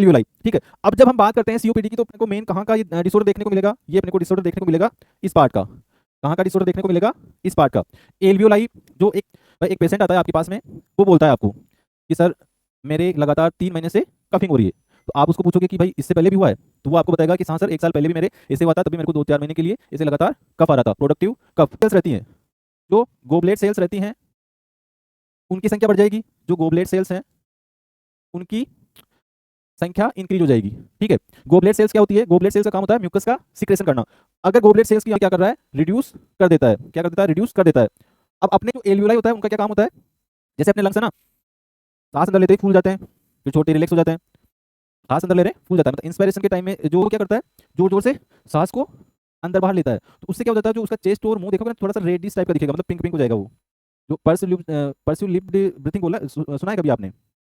Alveoli. ठीक है, अब जब हम बात करते हैं सीओपीडी की तो अपने को मेन कहाँ का डिसऑर्डर देखने को मिलेगा, ये अपने को डिसऑर्डर देखने को मिलेगा इस पार्ट का। कहाँ का डिसऑर्डर देखने को मिलेगा, इस पार्ट का। एल्वियोलाई, जो एक पेशेंट आता है आपके पास में, वो बोलता है आपको कि सर मेरे लगातार 3 महीने से कफिंग हो रही है। तो आप उसको पूछोगे कि भाई इससे पहले भी हुआ है, तो वो आपको बताएगा कि हाँ सर 1 साल पहले भी मेरे ऐसे हुआ था, तभी मेरे को 2-4 महीने के लिए ऐसे लगातार कफ आ रहा था। प्रोडक्टिव कफ सेल्स रहती हैं, जो गोबलेट सेल्स रहती हैं उनकी संख्या बढ़ जाएगी, जो गोबलेट सेल्स हैं उनकी संख्या इंक्रीज हो जाएगी। ठीक है, गोबलेट सेल्स क्या होती है, गोबलेट सेल्स का काम होता है म्यूकस का सिक्रेशन करना। अगर गोबलेट सेल्स की क्या कर रहा है, रिड्यूस कर देता है, क्या कर देता है, रिड्यूस कर देता है। अब अपने जो एल्वियोलाई होता है उनका क्या काम होता है, जैसे अपने लंग्स है ना, सांस अंदर लेते ही फूल जाते हैं, फिर छोटे रिलैक्स हो जाते हैं, सांस अंदर ले रहे हैं फूल जाता है, मतलब इंस्पिरेशन के टाइम में जो क्या करता है, जोर जोर से सांस को अंदर बाहर लेता है, तो उससे क्या हो जाता है, जो उसका चेस्ट और मुंह देखोगे ना थोड़ा सा रेडिश टाइप का दिखेगा, मतलब पिंक पिंक हो जाएगा वो, जो पर्स्यू लिप्ड ब्रीथिंग बोला सुना है कभी आपने,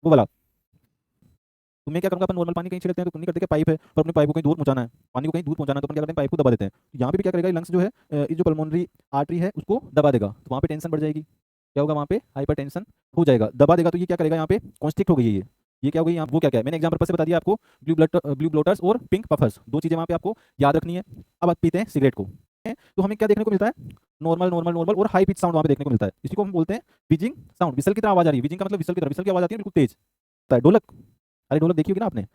वो वाला। तो मैं क्या करूँगा, अपन नॉर्मल पानी कहीं छिड़कते हैं तो नहीं करते कि पाइप है और अपने पाइप को कहीं दूर पहुंचाना है, पानी को कहीं दूर पहुंचाना है, तो अपन क्या करते हैं पाइप को दबा देते हैं। यहाँ पे भी क्या करेगा, लंग्स जो है ये जो पल्मोनरी आर्टरी है उसको दबा देगा, तो वहाँ पे टेंशन बढ़ जाएगी, क्या होगा वहाँ पे हाइपर टेंशन हो जाएगा, दबा देगा, तो ये क्या करेगा, यहाँ पे कॉन्स्ट्रिक्ट हो गई है ये क्या हो गई यहाँ, वो क्या क्या है, मैंने एग्जाम्पल पर से बता दिया आपको, ब्लू ब्लोटर्स और पिंक पफर्स, 2 चीज़ें वहाँ पे आपको याद रखनी है। अब आप पीते हैं सिगरेट को, तो हमें क्या देखने को मिलता है, नॉर्मल नॉर्मल नॉर्मल और हाई पिच साउंड वहाँ पे देखने को मिलता है, इसी को हम बोलते हैं विजिंग साउंड, विसल की तरह आवाज आ रही है, विजिंग का मतलब विसल की तरह, विसल की आवाज आती है बिल्कुल तेज, ढोलक, अरे ढोलक देखी होगी ना आपने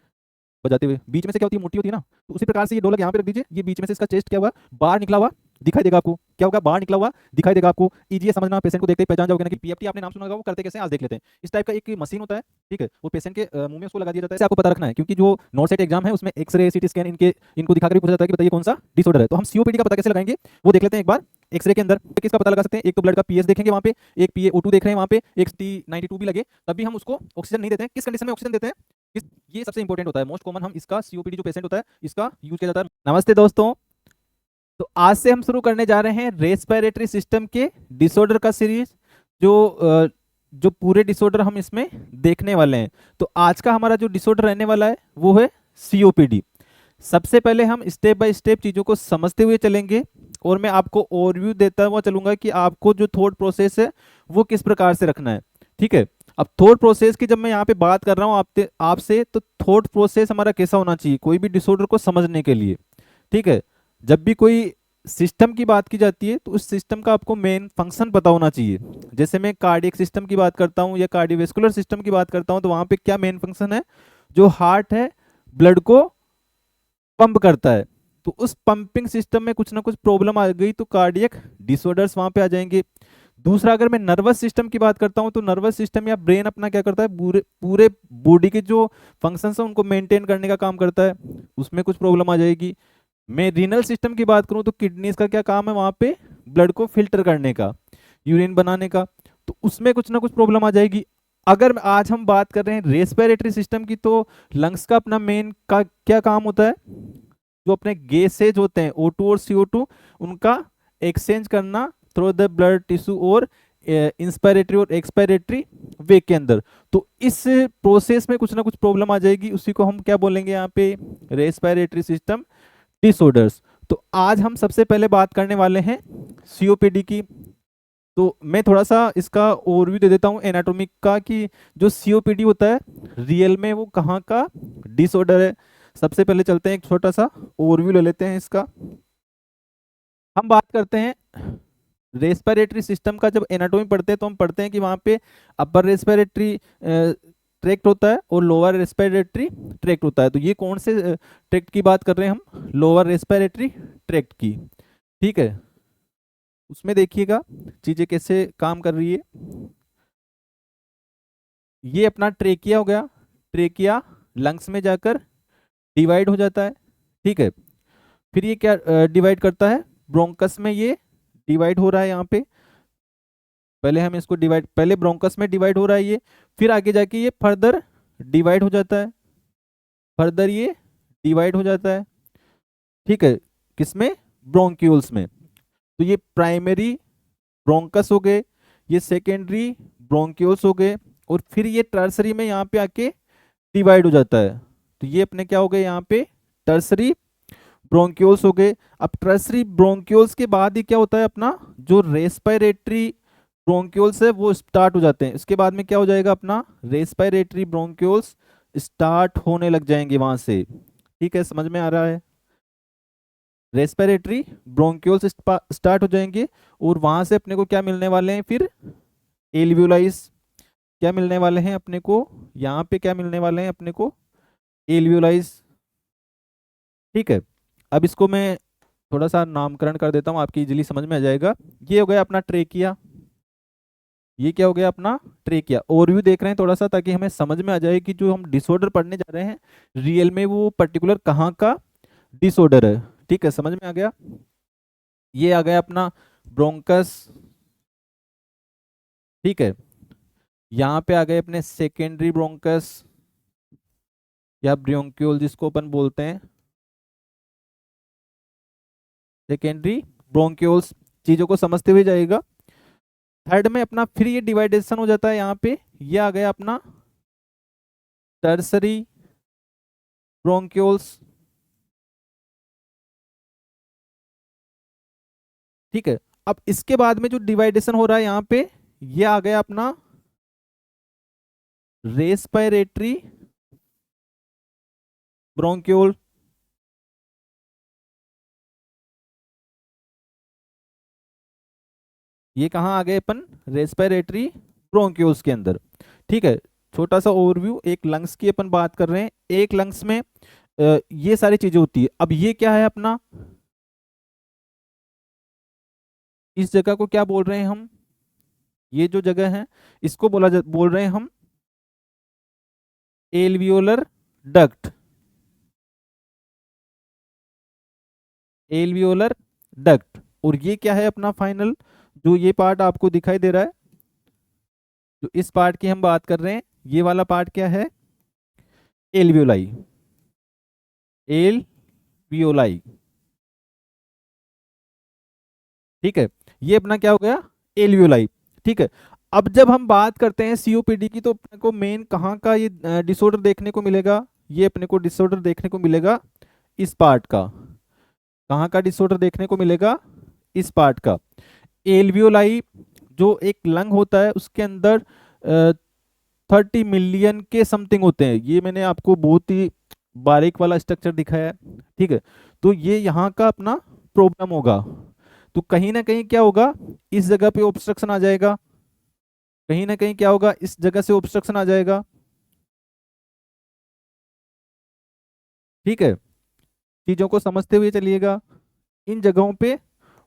बजाते हुए, बीच में से क्या होती है, मोटी होती है ना, तो उसी प्रकार से ये ढोलक यहाँ पे रख दीजिए, ये बीच में से इसका चेस्ट क्या हुआ, बाहर निकला हुआ दिखाई देगा आपको, क्या होगा, बाहर निकला हुआ दिखाई देगा आपको, इजी है समझना, पेशेंट को देखते ही पहचान जाओगे ना कि पीएफटी आपने नाम सुना होगा, वो करते कैसे हैं आज देख लेते हैं। इस टाइप का एक मशीन होता है, ठीक है, वो पेशेंट के मुंह में उसको लगा दिया जाता है, आपको पता रखना है, क्योंकि जो नॉट सेट एग्जाम है उसमें एक्सरे सीटी स्कैन इनको दिखाकर भी पूछा जाता है कि बताइए कौन सा डिसऑर्डर है, तो हम सीओपीडी का पता कैसे लगाएंगे वो देख लेते हैं एक बार। एक्सरे के अंदर किसका पता लगा सकते हैं, एक तो ब्लड का पीएच देखेंगे वहाँ पे, एक PaO2 देख रहे हैं वहाँ पे, एक T92 भी लगे, तभी हम उसको ऑक्सीजन नहीं देते हैं। किस कंडीशन में ऑक्सीजन देते हैं, ये सबसे इंपॉर्टेंट होता है, मोस्ट कॉमन हम इसका सीओपीडी जो पेशेंट होता है इसका यूज किया जाता है। नमस्ते दोस्तों, तो आज से हम शुरू करने जा रहे हैं रेस्पिरेटरी सिस्टम के डिसऑर्डर का सीरीज, जो पूरे डिसऑर्डर हम इसमें देखने वाले हैं। तो आज का हमारा जो डिसऑर्डर रहने वाला है वो है सीओपीडी। सबसे पहले हम स्टेप बाय स्टेप चीज़ों को समझते हुए चलेंगे और मैं आपको ओवरव्यू देता हुआ चलूंगा कि आपको जो थॉट प्रोसेस है वो किस प्रकार से रखना है। ठीक है, अब थॉट प्रोसेस की जब मैं यहाँ पे बात कर रहा हूँ आपसे, तो थॉट प्रोसेस हमारा कैसा होना चाहिए कोई भी डिसऑर्डर को समझने के लिए। ठीक है, जब भी कोई सिस्टम की बात की जाती है तो उस सिस्टम का आपको मेन फंक्शन पता होना चाहिए। जैसे मैं कार्डियक सिस्टम की बात करता हूँ या कार्डियोवैस्कुलर सिस्टम की बात करता हूँ, तो वहाँ पे क्या मेन फंक्शन है, जो हार्ट है ब्लड को पंप करता है, तो उस पंपिंग सिस्टम में कुछ ना कुछ प्रॉब्लम आ गई तो कार्डियक डिसऑर्डर्स वहाँ पे आ जाएंगे। दूसरा, अगर मैं नर्वस सिस्टम की बात करता हूँ तो नर्वस सिस्टम या ब्रेन अपना क्या करता है, पूरे पूरे बॉडी के जो फंक्शंस हैं उनको मेंटेन करने का काम करता है, उसमें कुछ प्रॉब्लम आ जाएगी। मैं रीनल सिस्टम की बात करूं तो किडनीज का क्या काम है, वहां पे ब्लड को फिल्टर करने का, यूरिन बनाने का, तो उसमें कुछ ना कुछ प्रॉब्लम आ जाएगी। अगर आज हम बात कर रहे हैं रेस्पिरेटरी सिस्टम की, तो लंग्स का अपना मेन का क्या काम होता है, जो अपने गैसेज होते हैं O2 और CO2 उनका एक्सचेंज करना थ्रू द ब्लड टिश्यू और इंस्पायरेटरी और एक्सपायरेटरी वे के अंदर। तो इस प्रोसेस में कुछ ना कुछ प्रॉब्लम आ जाएगी, उसी को हम क्या बोलेंगे यहाँ पे, रेस्पिरेटरी सिस्टम डिसऑर्डर्स। तो आज हम सबसे पहले बात करने वाले हैं सीओपीडी की। तो मैं थोड़ा सा इसका ओवरव्यू दे देता हूँ एनाटॉमिक का, कि जो सीओपीडी होता है रियल में वो कहाँ का डिसऑर्डर है। सबसे पहले चलते हैं, एक छोटा सा ओवरव्यू ले लेते हैं इसका। हम बात करते हैं रेस्पिरेटरी सिस्टम का, जब एनाटॉमी पढ़ते हैं तो हम पढ़ते हैं कि वहाँ पे अपर रेस्पिरेटरी ट्रैक्ट होता है और लोअर रेस्पिरेटरी ट्रैक्ट होता है। तो ये कौन से ट्रैक्ट की बात कर रहे हैं हम, लोअर रेस्पिरेटरी ट्रैक्ट की। ठीक है, उसमें देखिएगा चीजें कैसे काम कर रही है। ये अपना ट्रेकिया हो गया, ट्रेकिया लंग्स में जाकर डिवाइड हो जाता है। ठीक है, फिर ये क्या डिवाइड करता है, ब्रोंकस में ये डिवाइड हो रहा है। यहाँ पे पहले हम इसको डिवाइड, पहले ब्रोंकस में डिवाइड हो रहा है ये, फिर आगे जाके ये फर्दर डिवाइड हो जाता है, फर्दर ये डिवाइड हो जाता है। ठीक है, किसमें, ब्रोंक्यूल्स में। तो ये प्राइमरी ब्रोंकस हो गए, ये सेकेंडरी ब्रोंक्यूल्स हो गए, और फिर ये टर्सरी में यहाँ पे आके डिवाइड हो जाता है। तो ये अपने क्या हो गए यहाँ पे, टर्सरी ब्रोंक्यूल्स हो गए। अब टर्सरी ब्रोंक्यूल्स के बाद ही क्या होता है, अपना जो रेस्पिरेटरी ब्रोंक्यूल्स है वो स्टार्ट हो जाते हैं। इसके बाद में क्या हो जाएगा, अपना रेस्पिरेटरी ब्रोंक्यूल्स स्टार्ट होने लग जाएंगे वहां से। ठीक है, समझ में आ रहा है? रेस्पिरेटरी ब्रोंक्यूल्स स्टार्ट हो जाएंगे और वहां से अपने को क्या मिलने वाले हैं फिर? एल्वियोलाइज। क्या मिलने वाले हैं अपने को? यहाँ पे क्या मिलने वाले हैं अपने को? एल्वियोलाइज। ठीक है, अब इसको मैं थोड़ा सा नामकरण कर देता हूँ, आपकी इजीली समझ में आ जाएगा। ये हो गया अपना ट्रेकिया। ये क्या हो गया अपना? ट्रेकिया। ओवरव्यू देख रहे हैं थोड़ा सा, ताकि हमें समझ में आ जाए कि जो हम डिसऑर्डर पढ़ने जा रहे हैं रियल में वो पर्टिकुलर कहाँ का डिसऑर्डर है। ठीक है, समझ में आ गया? ये आ गया अपना ब्रोंकस। ठीक है, यहाँ पे आ गए अपने सेकेंडरी ब्रोंकस या ब्रोंक्यूल जिसको अपन बोलते हैं, सेकेंडरी ब्रोंक्यूल्स। चीजों को समझते हुए जाएगा। थर्ड में अपना फिर ये डिवाइडेशन हो जाता है यहाँ पे। ये आ गया अपना टर्सरी ब्रोंक्यूल्स। ठीक है, अब इसके बाद में जो डिवाइडेशन हो रहा है यहाँ पे, ये आ गया अपना रेस्पिरेटरी ब्रोंक्यूल। ये कहाँ आ गए अपन? रेस्पिरेटरी ब्रोंक्यूल्स के अंदर। ठीक है, छोटा सा ओवरव्यू। एक लंग्स की अपन बात कर रहे हैं। एक लंग्स में ये सारी चीजें होती है। अब ये क्या है अपना? इस जगह को क्या बोल रहे हैं हम? ये जो जगह है इसको बोल रहे हैं हम एल्वियोलर डक्ट। Alveolar duct. और ये क्या है अपना फाइनल? जो ये पार्ट आपको दिखाई दे रहा है, जो इस पार्ट की हम बात कर रहे हैं, ये वाला पार्ट क्या है? एल्वियोलाई। एल्वियोलाई। ठीक है, ये अपना क्या हो गया? एल्वियोलाई। ठीक है, अब जब हम बात करते हैं सीओपीडी की, तो अपने को मेन कहाँ का ये डिसऑर्डर देखने को मिलेगा? ये अपने को डिसऑर्डर देखने को मिलेगा इस पार्ट का। कहाँ का डिसऑर्डर देखने को मिलेगा? इस पार्ट का। एल्वियोलाई जो एक लंग होता है उसके अंदर 30 मिलियन के समथिंग होते हैं। ये मैंने आपको बहुत ही बारीक वाला स्ट्रक्चर दिखाया है। ठीक है, तो ये यहाँ का अपना प्रॉब्लम होगा। तो कहीं ना कहीं क्या होगा? इस जगह पे ऑब्स्ट्रक्शन आ जाएगा। कहीं ना कहीं क्या होगा? इस जगह से ऑब्स्ट्रक्शन आ जाएगा। ठीक है, चीजों को समझते हुए चलिएगा। इन जगहों पे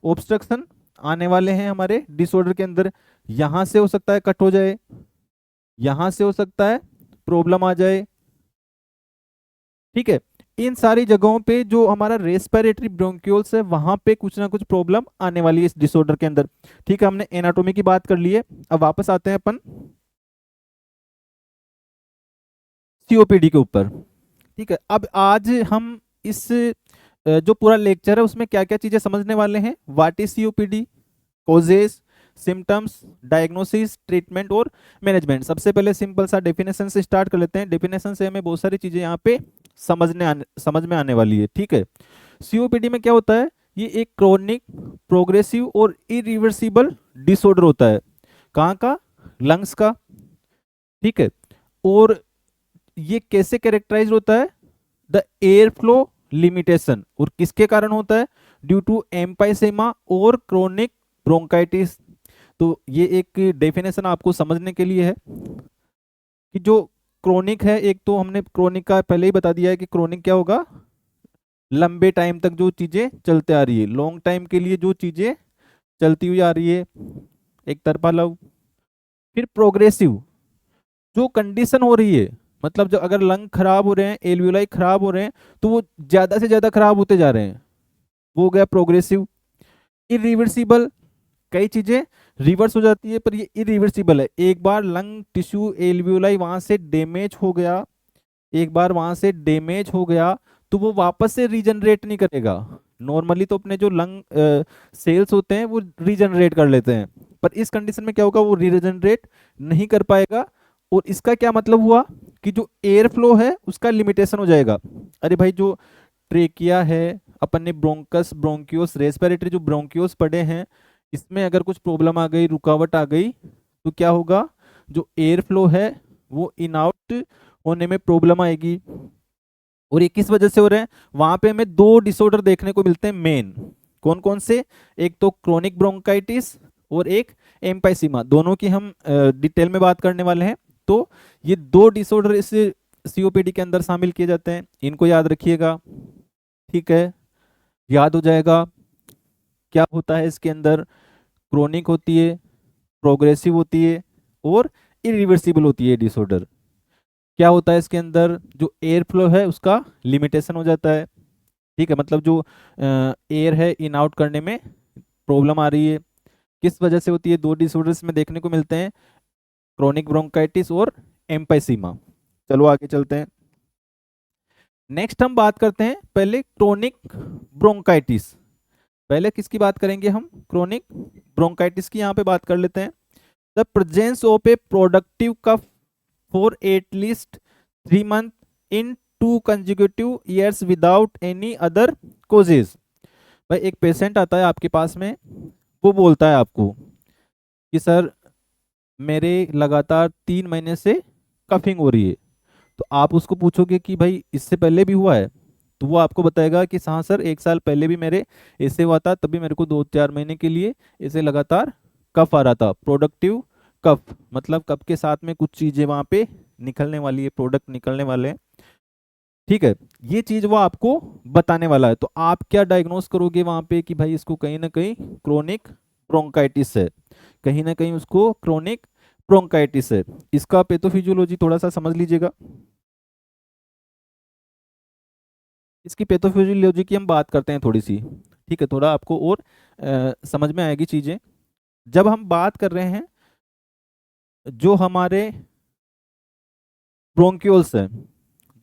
ऑब्स्ट्रक्शन आने वाले हैं हमारे डिसऑर्डर के अंदर। यहां से हो सकता है कट हो जाए, यहां से हो सकता है प्रॉब्लम आ जाए। ठीक है, इन सारी जगहों पे जो हमारा रेस्पिरेटरी ब्रोंक्यूल्स है वहां पे कुछ ना कुछ प्रॉब्लम आने वाली है इस डिसऑर्डर के अंदर। ठीक है, हमने एनाटॉमी की बात कर ली है। अब वापस आते हैं अपन सीओपीडी के ऊपर। ठीक है, अब आज हम इस जो पूरा लेक्चर है उसमें क्या क्या चीजें समझने वाले हैं। What is COPD, causes, symptoms, diagnosis, treatment और मैनेजमेंट। सबसे पहले सिंपल सा डेफिनेशन से स्टार्ट कर लेते हैं। डेफिनेशन से हमें बहुत सारी चीजें यहाँ पे समझ में आने वाली है। ठीक है, सीओपीडी में क्या होता है? ये एक क्रोनिक, प्रोग्रेसिव और इरिवर्सिबल डिसऑर्डर होता है। कहाँ का? लंग्स का। ठीक है, और ये कैसे कैरेक्टराइज होता है? The air flow limitation. और किसके कारण होता है? ड्यू टू एम्पाइसेमा और क्रोनिक ब्रोंकाइटिस। तो ये एक डेफिनेशन आपको समझने के लिए है कि जो क्रोनिक है, एक तो हमने क्रोनिक का पहले ही बता दिया है कि क्रोनिक क्या होगा? लंबे टाइम तक जो चीजें चलते आ रही है, लॉन्ग टाइम के लिए जो चीजें चलती हुई आ रही है, एक तरफा लव। फिर प्रोग्रेसिव, जो कंडीशन हो रही है, मतलब जो अगर लंग खराब हो रहे हैं, एल्वियोलाई खराब हो रहे हैं, तो वो ज्यादा से ज्यादा खराब होते जा रहे हैं, वो हो गया प्रोग्रेसिव। इरिवर्सिबल, कई चीजें रिवर्स हो जाती है पर ये इरिवर्सिबल है। एक बार लंग टिश्यू एल्वियोलाई वहां से डैमेज हो गया, एक बार वहां से डैमेज हो गया तो वो वापस से रीजनरेट नहीं करेगा। नॉर्मली तो अपने जो लंग सेल्स होते हैं वो रीजनरेट कर लेते हैं, पर इस कंडीशन में क्या होगा? वो रीजनरेट नहीं कर पाएगा। और इसका क्या मतलब हुआ? कि जो एयर फ्लो है उसका लिमिटेशन हो जाएगा। अरे भाई, जो ट्रेकिया है, अपन ने ब्रोंकस, ब्रोंक्यूस, रेस्पिरेटरी जो ब्रोंक्यूस पढ़े हैं, इसमें अगर कुछ प्रॉब्लम आ गई, रुकावट आ गई, तो क्या होगा? जो एयर फ्लो है वो इन आउट होने में प्रॉब्लम आएगी। और ये किस वजह से हो रहे हैं, वहां पे हमें दो डिसऑर्डर देखने को मिलते हैं मेन। कौन कौन से, एक तो क्रोनिक ब्रोंकाइटिस और एक एम्पाइसीमा, दोनों की हम डिटेल में बात करने वाले हैं। तो ये दो डिसऑर्डर इस सीओपीडी के अंदर शामिल किए जाते हैं, इनको याद रखिएगा। ठीक है, याद हो जाएगा क्या होता है इसके अंदर। क्रोनिक होती है, प्रोग्रेसिव होती है और इरिवर्सिबल होती है डिसऑर्डर। क्या होता है इसके अंदर, जो एयर फ्लो है उसका लिमिटेशन हो जाता है। ठीक है, मतलब जो एयर है इन आउट करने में प्रॉब्लम आ रही है। किस वजह से होती है, दो डिसऑर्डर्स में देखने को मिलते हैं, क्रोनिक ब्रोंकाइटिस और एम्पाइसीमा। चलो आगे चलते हैं। नेक्स्ट हम बात करते हैं पहले क्रोनिक ब्रोंकाइटिस। पहले किसकी बात करेंगे हम, क्रोनिक ब्रोंकाइटिस की यहाँ पे बात कर लेते हैं। The presence of a productive cough for at least 3 months in 2 consecutive years without any other causes. भाई एक पेशेंट आता है आपके पास में, वो बोलता है आपको कि सर मेरे लगातार 3 महीने से कफिंग हो रही है। तो आप उसको पूछोगे कि भाई इससे पहले भी हुआ है, तो वो आपको बताएगा कि हाँ सर 1 साल पहले भी मेरे ऐसे हुआ था, तभी मेरे को 2-4 महीने के लिए ऐसे लगातार कफ आ रहा था। प्रोडक्टिव कफ मतलब कफ के साथ में कुछ चीजें वहां पे निकलने वाली है, प्रोडक्ट निकलने वाले हैं। ठीक है, ये चीज वो आपको बताने वाला है। तो आप क्या डायग्नोस करोगे वहां पे कि भाई इसको कहीं ना कहीं क्रोनिक ब्रोंकाइटिस है, कहीं ना कहीं उसको क्रोनिक ब्रोंकाइटिस है। इसका पैथोफिजियोलॉजी थोड़ा सा समझ लीजिएगा। इसकी पैथोफिजियोलॉजी की हम बात करते हैं थोड़ी सी। ठीक है, थोड़ा आपको और समझ में आएगी चीजें। जब हम बात कर रहे हैं जो हमारे ब्रोंक्यूल्स है,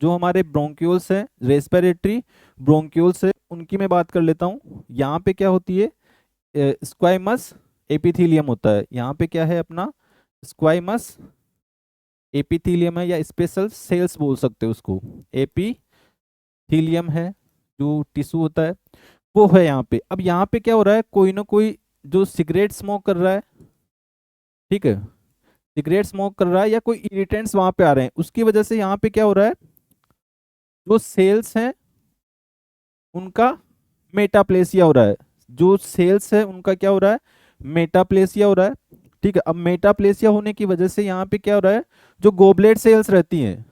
जो हमारे ब्रोंक्यूल्स है, रेस्पिरेटरी ब्रोंक्यूल्स है, उनकी मैं बात कर लेता हूँ। यहाँ पे क्या होती है, स्क्वाइमस एपिथीलियम होता है। यहाँ पे क्या है अपना, स्क्वाइमस एपिथीलियम है, या स्पेशल सेल्स बोल सकते हो उसको। एपिथीलियम है जो टिश्यू होता है, वो है यहाँ पे। अब यहाँ पे क्या हो रहा है, कोई ना कोई जो सिगरेट स्मोक कर रहा है, ठीक है, सिगरेट स्मोक कर रहा है, या कोई इरिटेंट्स वहां पे आ रहे हैं, उसकी वजह से यहाँ पे क्या हो रहा है, जो सेल्स हैं उनका मेटाप्लेसिया हो रहा है। जो सेल्स है उनका क्या हो रहा है, मेटाप्लेसिया हो रहा है। ठीक है, अब मेटाप्लेसिया होने की वजह से यहाँ पे क्या हो रहा है, जो गोबलेट सेल्स रहती हैं,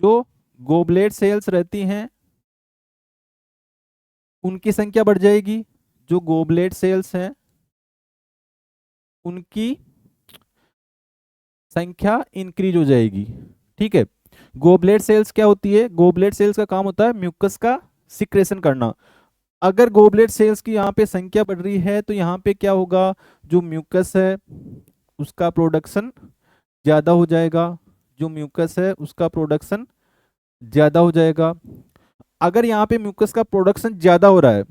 जो गोबलेट सेल्स रहती हैं उनकी संख्या बढ़ जाएगी। जो गोबलेट सेल्स हैं उनकी संख्या इंक्रीज हो जाएगी। ठीक है, गोबलेट सेल्स क्या होती है, गोबलेट सेल्स का काम होता है म्यूकस का सिक्रेशन करना। अगर गोबलेट सेल्स की यहाँ पे संख्या बढ़ रही है तो यहाँ पे क्या होगा, जो म्यूकस है उसका प्रोडक्शन ज्यादा हो जाएगा। जो म्यूकस है उसका प्रोडक्शन ज्यादा हो जाएगा। अगर यहाँ पे म्यूकस का प्रोडक्शन ज्यादा हो रहा है,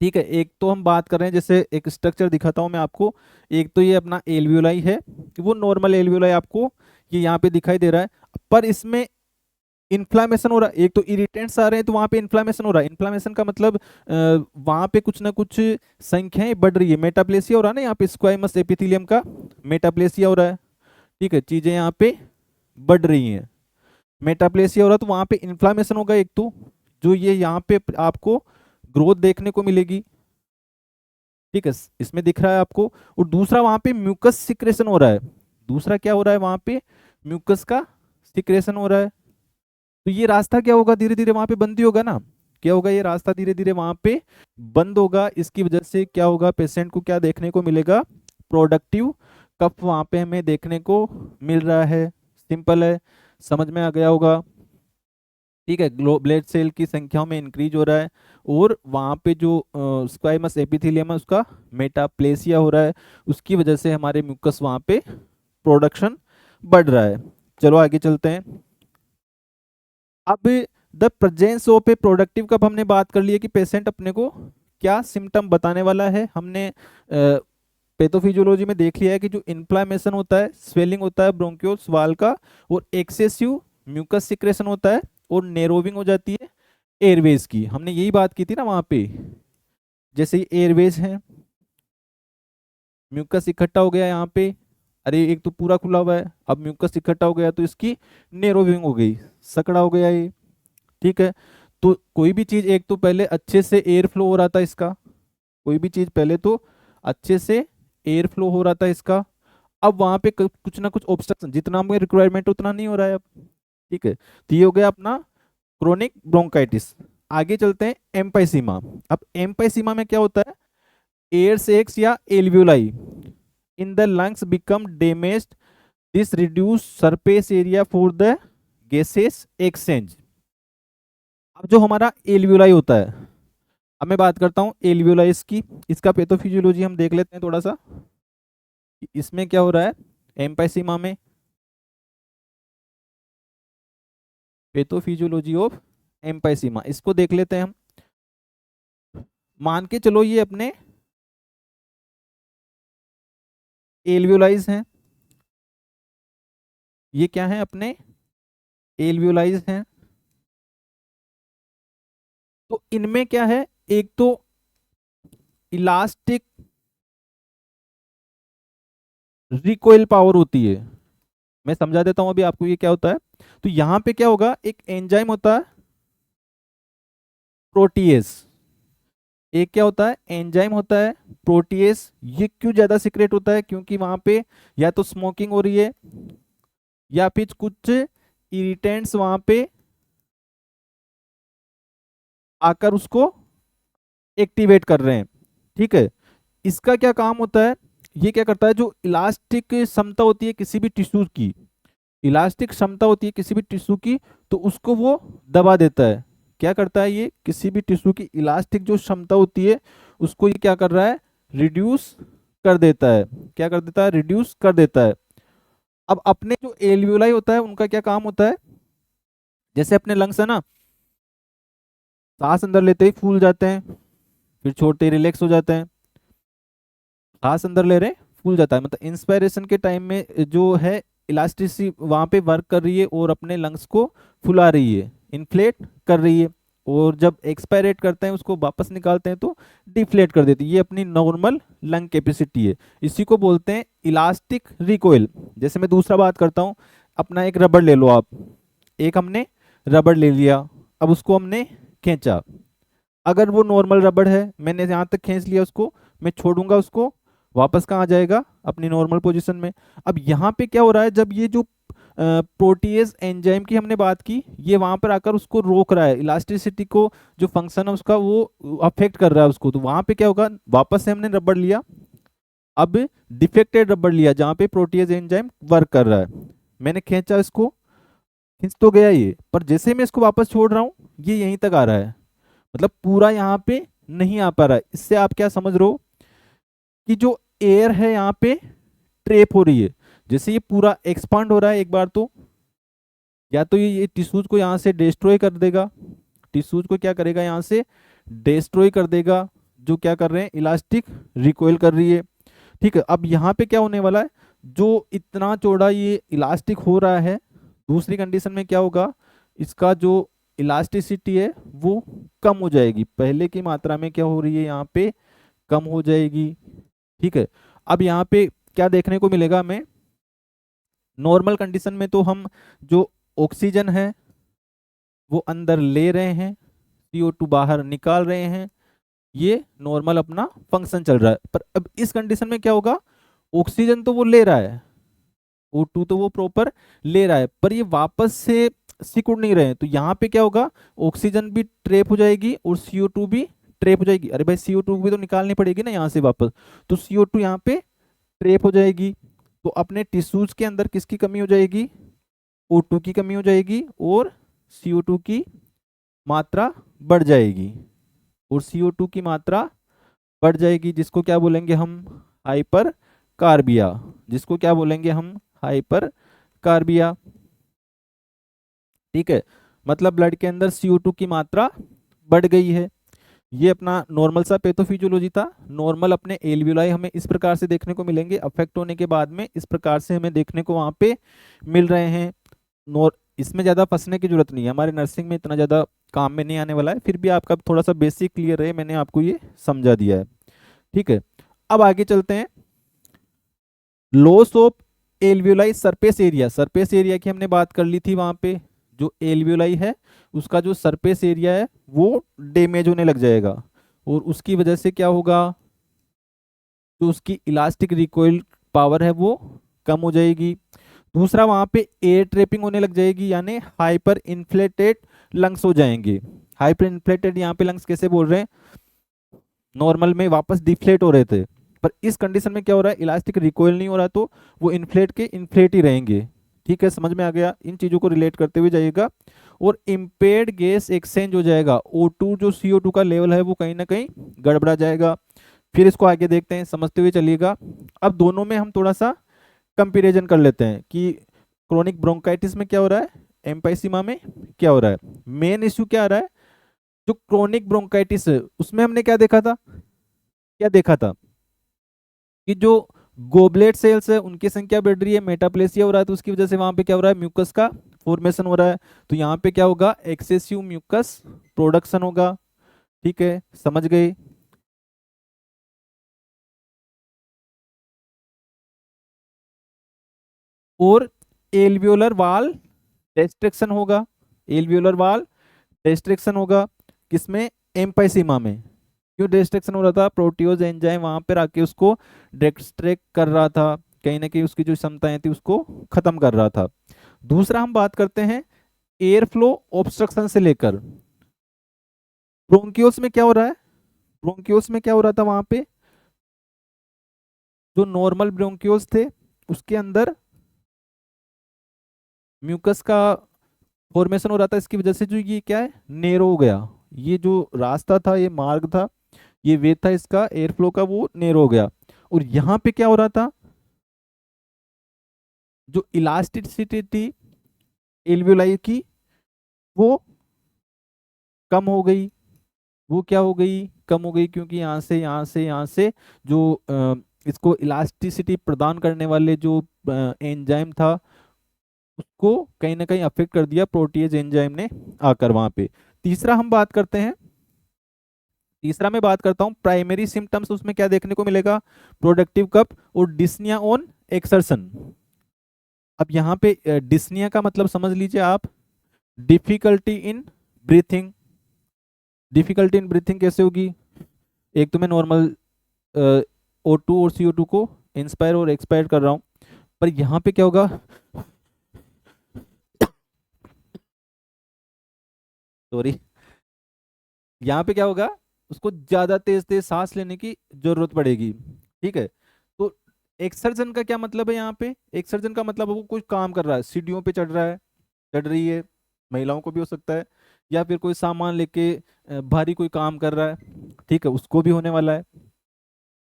ठीक है, एक तो हम बात कर रहे हैं, जैसे एक स्ट्रक्चर दिखाता हूं मैं आपको। एक तो ये अपना एल्वियोलाई है, वो नॉर्मल एल्वियोलाई आपको ये यहाँ पे दिखाई दे रहा है, पर इसमें इन्फ्लामेशन हो रहा है। एक तो इरिटेंट्स आ रहे हैं तो वहां पे इन्फ्लामेशन हो रहा है। इन्फ्लामेशन का मतलब वहां पे कुछ ना कुछ संख्याएं बढ़ रही है, मेटाप्लेसिया हो रहा है ना, यहाँ पे स्क्वाइमस एपिथेलियम का मेटाप्लेसिया हो रहा है। ठीक है, चीजें यहाँ पे बढ़ रही हैं, मेटाप्लेसिया हो रहा है, तो वहां पे इन्फ्लामेशन होगा एक तो, जो ये यहाँ पे आपको ग्रोथ देखने को मिलेगी। ठीक है, इसमें दिख रहा है आपको। और दूसरा वहां पे म्यूकस सिक्रेशन हो रहा है। दूसरा क्या हो रहा है, वहां पे म्यूकस का सिक्रेशन हो रहा है। तो ये रास्ता क्या होगा, धीरे धीरे वहां पे बंद ही होगा ना। क्या होगा, ये रास्ता धीरे धीरे वहां पे बंद होगा। इसकी वजह से क्या होगा, पेशेंट को क्या देखने को मिलेगा, प्रोडक्टिव कफ वहां पे हमें देखने को मिल रहा है। सिंपल है, समझ में आ गया होगा। ठीक है, ब्लड सेल की संख्या में इंक्रीज हो रहा है, और वहाँ पे जो स्क्वाइमस एपिथेलियम है उसका मेटाप्लेसिया हो रहा है। उसकी वजह से हमारे म्यूकस वहाँ पे प्रोडक्शन बढ़ रहा है। चलो आगे चलते हैं। अब the presence of a productive cup हमने बात कर ली है कि पेशेंट अपने को क्या सिम्टम बताने वाला है। हमने पैथोफिजियोलॉजी में देख लिया है कि जो इन्फ्लामेशन होता है, स्वेलिंग होता है ब्रोंक्यूल्स वाल का, और एक्सेसिव म्यूकस सिक्रेशन होता है, और नेरोविंग हो जाती है एयरवेज की। हमने यही बात की थी ना वहां पे। जैसे ही एयरवेज है, म्यूकस इकट्ठा हो गया यहाँ पे, अरे एक तो पूरा खुला हुआ है, अब म्यूकस इकट्ठा हो गया तो इसकी नेरोविंग हो गई, सकड़ा हो गया ये। ठीक है, तो कोई भी चीज एक तो पहले अच्छे से एयर फ्लो हो रहा था इसका, कोई भी चीज पहले तो अच्छे से एयर फ्लो हो रहा था इसका, अब वहां पे कुछ ना कुछ ऑब्स्ट्रक्शन, जितना हमें रिक्वायरमेंट उतना नहीं हो रहा है अब। ठीक है, तो ये हो गया अपना क्रोनिक ब्रोंकाइटिस। आगे चलते हैं एम्पाइसीमा। अब एम्पाइसीमा में क्या होता है, एयर सैक्स या alveoli in the lungs become damaged, this reduce surface area for the gases exchange. अब जो हमारा एल्वियोलाई होता है, अब मैं बात करता हूँ एल्वियोलाइस की, इसका पैथोफिजियोलॉजी हम देख लेते हैं थोड़ा सा, इसमें क्या हो रहा है एम्पाइसीमा में। पैथोफिजियोलॉजी ऑफ एम्पाइसीमा, इसको देख लेते हैं हम। मान के चलो ये अपने एल्वियोलाइज हैं, ये क्या है अपने एल्वियोलाइज हैं। तो इनमें क्या है, एक तो इलास्टिक रिकॉइल पावर होती है। मैं समझा देता हूं अभी आपको ये क्या होता है। तो यहां पे क्या होगा, एक एंजाइम होता है प्रोटीएस, एक क्या होता है एंजाइम होता है प्रोटीएस। ये क्यों ज्यादा सीक्रेट होता है, क्योंकि वहां पे या तो स्मोकिंग हो रही है या फिर कुछ इरिटेंट्स वहां पे आकर उसको एक्टिवेट कर रहे हैं। ठीक है, इसका क्या काम होता है, ये क्या करता है, जो इलास्टिक क्षमता होती है किसी भी टिश्यू की, इलास्टिक क्षमता होती है किसी भी टिश्यू की, तो उसको वो दबा देता है। क्या करता है ये, किसी भी टिश्यू की इलास्टिक जो क्षमता होती है उसको ये क्या कर रहा है, रिड्यूस कर देता है। क्या कर देता है, रिड्यूस कर देता है। अब अपने जो एल्वियोलाई होता है उनका क्या काम होता है, जैसे अपने लंग्स है ना, सांस अंदर लेते ही फूल जाते हैं, फिर छोड़ते ही रिलैक्स हो जाते हैं। सांस अंदर ले रहे हैं फूल जाता है, मतलब इंस्पायरेशन के टाइम में जो है इलास्टिसी वहां पे वर्क कर रही है और अपने लंग्स को फुला रही है, इन्फ्लेट कर रही है। और जब एक्सपायरेट करते हैं उसको वापस निकालते हैं तो डिफ्लेट कर देती है। ये अपनी नॉर्मल लंग कैपेसिटी है, इसी को बोलते हैं इलास्टिक रिकॉइल। जैसे मैं दूसरा बात करता हूँ, अपना एक रबड़ ले लो आप, एक हमने रबड़ ले लिया, अब उसको हमने खींचा, अगर वो नॉर्मल रबड़ है, मैंने यहाँ तक खींच लिया उसको, मैं छोड़ूंगा उसको, वापस कहाँ आ जाएगा, अपनी नॉर्मल पोजीशन में। अब यहाँ पे क्या हो रहा है, जब ये जो प्रोटीएज एंजाइम की हमने बात की, ये वहां पर आकर उसको रोक रहा है, इलास्टिसिटी को जो फंक्शन है उसका वो अफेक्ट कर रहा है उसको, तो वहां पे क्या होगा, वापस से हमने रबड़ लिया, अब डिफेक्टेड रबड़ लिया जहाँ पे प्रोटीएज एंजाइम वर्क कर रहा है, मैंने खींचा इसको, खींच तो गया ये, पर जैसे मैं इसको वापस छोड़ रहा हूँ ये यहीं तक आ रहा है, मतलब पूरा यहाँ पे नहीं आ पा रहा है। इससे आप क्या समझ रहे हो कि जो एयर है यहाँ पे ट्रेप हो रही है, जैसे ये पूरा एक्सपांड हो रहा है एक बार तो, या तो ये टिश्यूज को यहाँ से डिस्ट्रॉय कर देगा, टिश्यूज को क्या करेगा यहाँ से डिस्ट्रॉय कर देगा, जो क्या कर रहे हैं इलास्टिक रिकॉइल कर रही है। ठीक है, अब यहाँ पे क्या होने वाला है, जो इतना चौड़ा ये इलास्टिक हो रहा है, दूसरी कंडीशन में क्या होगा, इसका जो इलास्टिसिटी है वो कम हो जाएगी, पहले की मात्रा में क्या हो रही है यहाँ पे कम हो जाएगी। ठीक है, अब यहाँ पे क्या देखने को मिलेगा हमें, नॉर्मल कंडीशन में तो हम जो ऑक्सीजन है वो अंदर ले रहे हैं, CO2 बाहर निकाल रहे हैं, ये नॉर्मल अपना फंक्शन चल रहा है। पर अब इस कंडीशन में क्या होगा, ऑक्सीजन तो वो ले रहा है, O2 तो वो प्रॉपर ले रहा है, पर ये वापस से सिकुड़ नहीं रहे हैं, तो यहाँ पे क्या होगा, ऑक्सीजन भी ट्रेप हो जाएगी और CO2 भी ट्रेप हो जाएगी। अरे भाई CO2 भी तो निकालनी पड़ेगी ना यहाँ से वापस, तो CO2 यहाँ पे ट्रेप हो जाएगी, तो अपने टिश्यूज के अंदर किसकी कमी हो जाएगी, O2 की कमी हो जाएगी और CO2 की मात्रा बढ़ जाएगी, और CO2 की मात्रा बढ़ जाएगी, जिसको क्या बोलेंगे हम हाइपर कार्बिया, जिसको क्या बोलेंगे हम हाइपर कार्बिया। ठीक है, मतलब ब्लड के अंदर CO2 की मात्रा बढ़ गई है। ये अपना नॉर्मल सा पैथोफिजियोलॉजी था। नॉर्मल अपने एल्वियोलाई हमें इस प्रकार से देखने को मिलेंगे, अफेक्ट होने के बाद में इस प्रकार से हमें देखने को वहाँ पे मिल रहे हैं। इसमें ज़्यादा फंसने की जरूरत नहीं है, हमारे नर्सिंग में इतना ज़्यादा काम में नहीं आने वाला है, फिर भी आपका थोड़ा सा बेसिक क्लियर रहे, मैंने आपको ये समझा दिया है। ठीक है, अब आगे चलते हैं, loss of alveoli surface area की हमने बात कर ली थी। वहां पे जो एल्वियोलाई है उसका जो सरफेस एरिया है वो डैमेज होने लग जाएगा और उसकी वजह से क्या होगा, जो उसकी इलास्टिक रिकॉइल पावर है वो कम हो जाएगी। दूसरा, वहां पे एयर ट्रैपिंग होने लग जाएगी, यानी हाइपर इन्फ्लेटेड लंग्स हो जाएंगे। हाइपर इन्फ्लेटेड यहाँ पे लंग्स कैसे बोल रहे हैं, नॉर्मल में वापस डिफ्लेट हो रहे थे, पर इस कंडीशन में क्या हो रहा है, इलास्टिक रिकॉइल नहीं हो रहा, तो वो इन्फ्लेट ही रहेंगे। ठीक है, समझ में आ गया, इन चीजों को रिलेट करते हुए जाइएगा। और इम्पेयर्ड गैस एक्सचेंज हो जाएगा, O2 जो CO2 का लेवल है वो कहीं ना कहीं गड़बड़ा जाएगा। फिर इसको आगे देखते हैं, समझते हुए चलिएगा। अब दोनों में हम थोड़ा सा कंपैरिजन कर लेते हैं कि क्रोनिक ब्रोंकाइटिस में क्या हो रहा है, एम्फाइसीमा में क्या हो रहा है। मेन इश्यू क्या आ रहा है, जो क्रोनिक ब्रोंकाइटिस है उसमें हमने क्या देखा था कि जो गोबलेट सेल्स है उनकी संख्या बढ़ रही है, मेटाप्लेसिया हो रहा है, तो उसकी वजह से वहां पे क्या हो रहा है, म्यूकस का फॉर्मेशन हो रहा है। तो यहाँ पे क्या होगा, एक्सेसिव म्यूकस प्रोडक्शन होगा। ठीक है, समझ गए। और एल्वियोलर वाल डिस्ट्रक्शन होगा, एल्वियोलर वाल डिस्ट्रक्शन होगा किसमें, एम्फाइसीमा में। क्यों डिस्ट्रक्शन हो रहा था, प्रोटियोज एंजाइम वहां पर आके उसको डिस्ट्रैक्ट कर रहा था, कहीं ना कहीं उसकी जो क्षमताएं थी उसको खत्म कर रहा था। दूसरा हम बात करते हैं एयर फ्लो ऑब्स्ट्रक्शन से लेकर ब्रोंकियोल्स में क्या हो रहा है, ब्रोंकियोल्स में क्या हो रहा था, वहां पे जो नॉर्मल ब्रोंकियोल्स थे उसके अंदर म्यूकस का फॉर्मेशन हो रहा था, इसकी वजह से जो ये क्या है, नेरो हो गया। ये जो रास्ता था, ये मार्ग था, ये वे था इसका एयर फ्लो का, वो नेरो हो गया। और यहाँ पे क्या हो रहा था, जो इलास्टिसिटी थी एल्वियोलाई की वो कम हो गई। वो क्या हो गई, कम हो गई, क्योंकि यहाँ से जो इसको इलास्टिसिटी प्रदान करने वाले जो एंजाइम था उसको कहीं ना कहीं अफेक्ट कर दिया प्रोटीज एंजाइम ने आकर वहां पे। तीसरा हम बात करते हैं, तीसरा मैं बात करता हूं प्राइमरी सिम्टम्स, उसमें क्या देखने को मिलेगा, प्रोडक्टिव कप और डिस्निया ऑन एक्सर्शन। अब यहाँ पे डिस्निया का मतलब समझ लीजिए आप, difficulty in breathing. Difficulty in breathing कैसे होगी, एक तो मैं नॉर्मल O2 और CO2 को इंस्पायर और एक्सपायर कर रहा हूं, पर यहाँ पे क्या होगा, सॉरी, यहाँ पे क्या होगा, उसको ज्यादा तेज तेज सांस लेने की जरूरत पड़ेगी। ठीक है, तो एक्सर्जन का क्या मतलब है, यहाँ पे एक्सर्जन का मतलब है वो कोई काम कर रहा है, सीढ़ियों पे चढ़ रहा है, चढ़ रही है, महिलाओं को भी हो सकता है, या फिर कोई सामान लेके भारी कोई काम कर रहा है, ठीक है, उसको भी होने वाला है।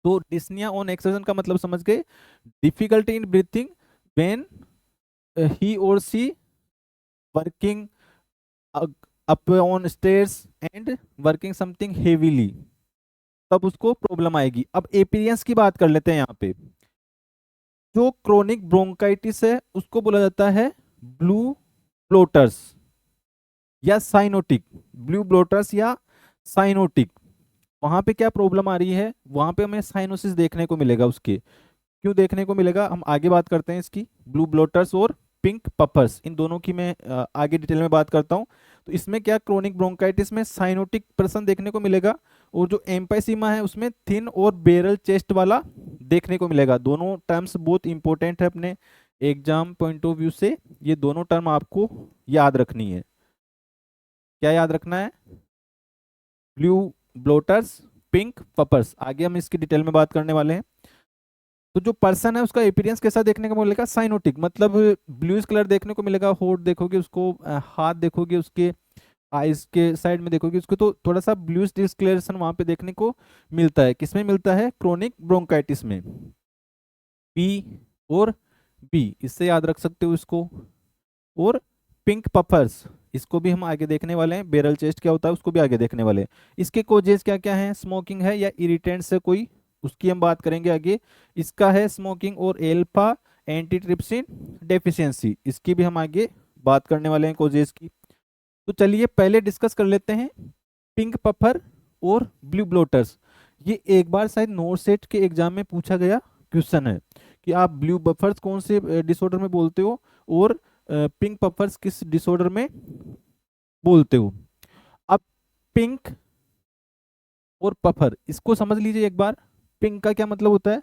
तो डिस्निया ऑन एक्सर्जन का मतलब समझ गए, difficulty in breathing when he or she working up on stairs and working something heavily, तब उसको प्रॉब्लम आएगी। अब एपीरियंस की बात कर लेते हैं यहाँ पे। जो क्रोनिक ब्रोंकाइटिस है उसको बोला जाता है ब्लू ब्लोटर्स या साइनोटिक, ब्लू ब्लोटर्स या साइनोटिक। वहां पे क्या प्रॉब्लम आ रही है, वहां पे हमें साइनोसिस देखने को मिलेगा। उसके क्यों देखने को मिलेगा, हम आगे बात करते हैं इसकी। ब्लू ब्लोटर्स और पिंक पपर्स, इन दोनों की मैं आगे डिटेल में बात करता हूँ। तो इसमें क्या, क्रोनिक ब्रोंकाइटिस में साइनोटिक पर्सन देखने को मिलेगा, और जो एम्फाइसीमा है उसमें थिन और बेरल चेस्ट वाला देखने को मिलेगा। दोनों टर्म्स बहुत इंपॉर्टेंट है अपने एग्जाम पॉइंट ऑफ व्यू से, ये दोनों टर्म आपको याद रखनी है। क्या याद रखना है, ब्लू ब्लोटर्स, पिंक पपर्स, आगे हम इसकी डिटेल में बात करने वाले हैं। तो जो पर्सन है उसका अपीयरेंस कैसा देखने को मिलेगा, साइनोटिक, मतलब ब्लूइश कलर देखने को मिलेगा। होठ देखोगे उसको, हाथ देखोगे उसके, आइज के साइड में देखोगे उसको, तो थोड़ा सा ब्लूइश डिस्कलरेशन वहां पे देखने को मिलता है। किसमें मिलता है, क्रोनिक ब्रोंकाइटिस में। पी और बी, इससे याद रख सकते हो इसको। और पिंक पफर्स, इसको भी हम आगे देखने वाले हैं। बेरल चेस्ट क्या होता है उसको भी आगे देखने वाले हैं। इसके कोजेस क्या क्या हैं, स्मोकिंग है या इरिटेंट से कोई, उसकी हम बात करेंगे आगे। इसका है स्मोकिंग और एल्फा एंटीट्रिप्सिन डेफिशिएंसी, इसकी भी हम आगे बात करने वाले हैं कोजेस की। तो चलिए पहले डिस्कस कर लेते हैं पिंक पफर और ब्लू ब्लोटर्स। ये एक बार शायद नोट सेट के एग्जाम में पूछा गया क्वेश्चन है कि आप ब्लू बफर्स कौन से डिसऑर्डर में बोलते हो और पिंक बफर्स किस डिसऑर्डर में बोलते हो। अब पिंक और पफर इसको समझ लीजिए एक बार। पिंक का क्या मतलब होता है?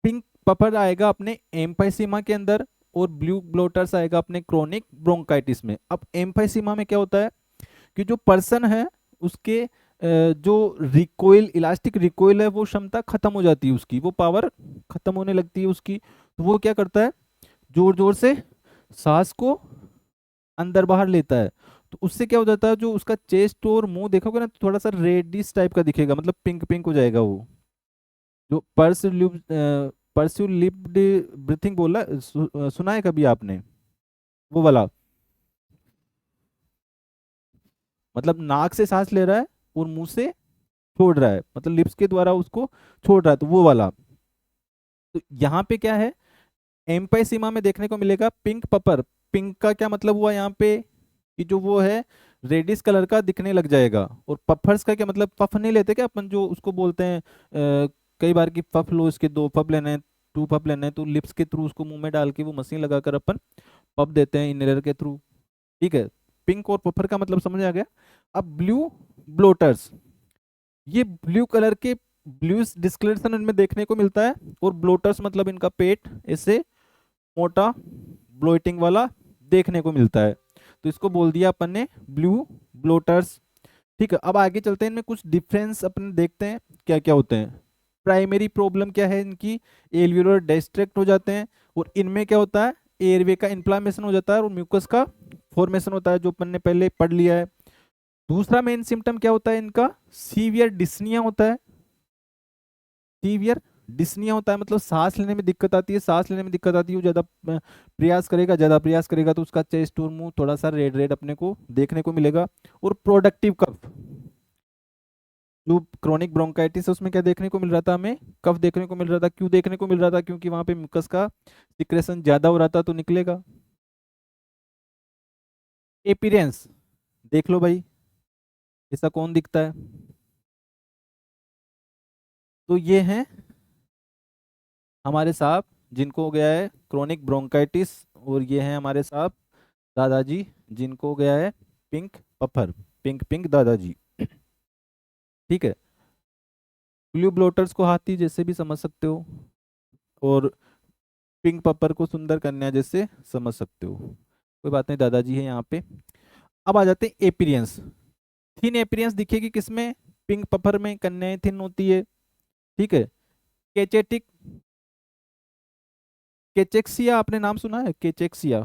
पिंक पफर आएगा अपने एम्फाइसीमा के अंदर और ब्लू ब्लोटर्स आएगा अपने क्रोनिक ब्रोंकाइटिस में। अब एम्फाइसीमा में क्या होता है कि जो पर्सन है उसके जो रिकोइल इलास्टिक रिकोइल है वो क्षमता खत्म हो जाती है, उसकी वो पावर खत्म होने लगती है उसकी। तो वो क्या करता है, जोर जोर से सांस को अंदर बाहर लेता है। तो उससे क्या हो जाता है, जो उसका चेस्ट और मुंह देखोगे ना तो थोड़ा सा रेडिश टाइप का दिखेगा, मतलब पिंक पिंक हो जाएगा वो। जो पर्स्यू लिप्ड ब्रीथिंग बोला सुना है कभी आपने? वो वाला, मतलब नाक से सांस ले रहा है और मुंह से छोड़ रहा है, मतलब लिप्स के द्वारा उसको छोड़ रहा है, तो वो वाला। तो यहाँ पे क्या है, एम्पाइसीमा में देखने को मिलेगा पिंक पपर। पिंक का क्या मतलब हुआ यहाँ पे कि जो वो है रेडिश कलर का दिखने लग जाएगा। और पफर्स का क्या मतलब, पफ नहीं लेते क्या अपन, जो उसको बोलते हैं कई बार की पफ लो, इसके 2 पफ लेने हैं, 2 पफ लेने हैं, तो लिप्स के थ्रू उसको मुंह में डाल के वो मशीन लगाकर अपन पफ देते हैं इनहेलर के थ्रू। ठीक है, पिंक और पफर का मतलब समझ आ गया। अब ब्लू ब्लोटर्स, ये ब्लू कलर के ब्लू डिस्कलरेशन इनमें देखने को मिलता है। और ब्लोटर्स मतलब इनका पेट ऐसे मोटा ब्लोटिंग वाला देखने को मिलता है, तो इसको बोल दिया अपन ने ब्लू ब्लोटर्स। ठीक है, अब आगे चलते हैं, इनमें कुछ डिफरेंस अपन देखते हैं क्या क्या होते हैं। प्राइमरी प्रॉब्लम क्या है इनकी, एल्वियोलर डिस्ट्रैक्ट हो जाते हैं। और इनमें क्या होता है, एयरवे का इन्फ्लामेशन हो जाता है और म्यूकस का फॉर्मेशन होता है, जो अपन ने पहले पढ़ लिया है। दूसरा मेन सिम्टम क्या होता है इनका, सीवियर डिस्निया होता है। सीवियर डिस्निया होता है मतलब सांस लेने में दिक्कत आती है, सांस लेने में दिक्कत आती है, वो ज्यादा प्रयास करेगा तो उसका चेस्ट और मुंह थोड़ा सा रेड रेड अपने को देखने को मिलेगा। और प्रोडक्टिव कफ, जो क्रोनिक ब्रोंकाइटिस है उसमें क्या देखने को मिल रहा था हमें, कफ देखने को मिल रहा था। क्यों देखने को मिल रहा था, क्योंकि वहां पे म्यूकस का सिक्रेशन ज्यादा हो रहा था तो निकलेगा। एपिरेंस देख लो भाई, ऐसा कौन दिखता है? तो ये हैं हमारे साहब जिनको हो गया है क्रोनिक ब्रोंकाइटिस, और ये हैं हमारे साहब दादाजी जिनको हो गया है पिंक पफर, पिंक पिंक दादाजी। ठीक है, ब्लू ब्लोटर्स को हाथी जैसे भी समझ सकते हो और पिंक पफर को सुंदर कन्या जैसे समझ सकते हो, कोई बात नहीं, दादाजी है यहाँ पे। अब आ जाते हैं एपीरियंस। थिन एपीरियंस दिखेगी किसमें, पिंक पफर में कन्याएं थिन होती है। ठीक है, केचेटिक, केचेक्सिया आपने नाम सुना है, केचेक्सिया?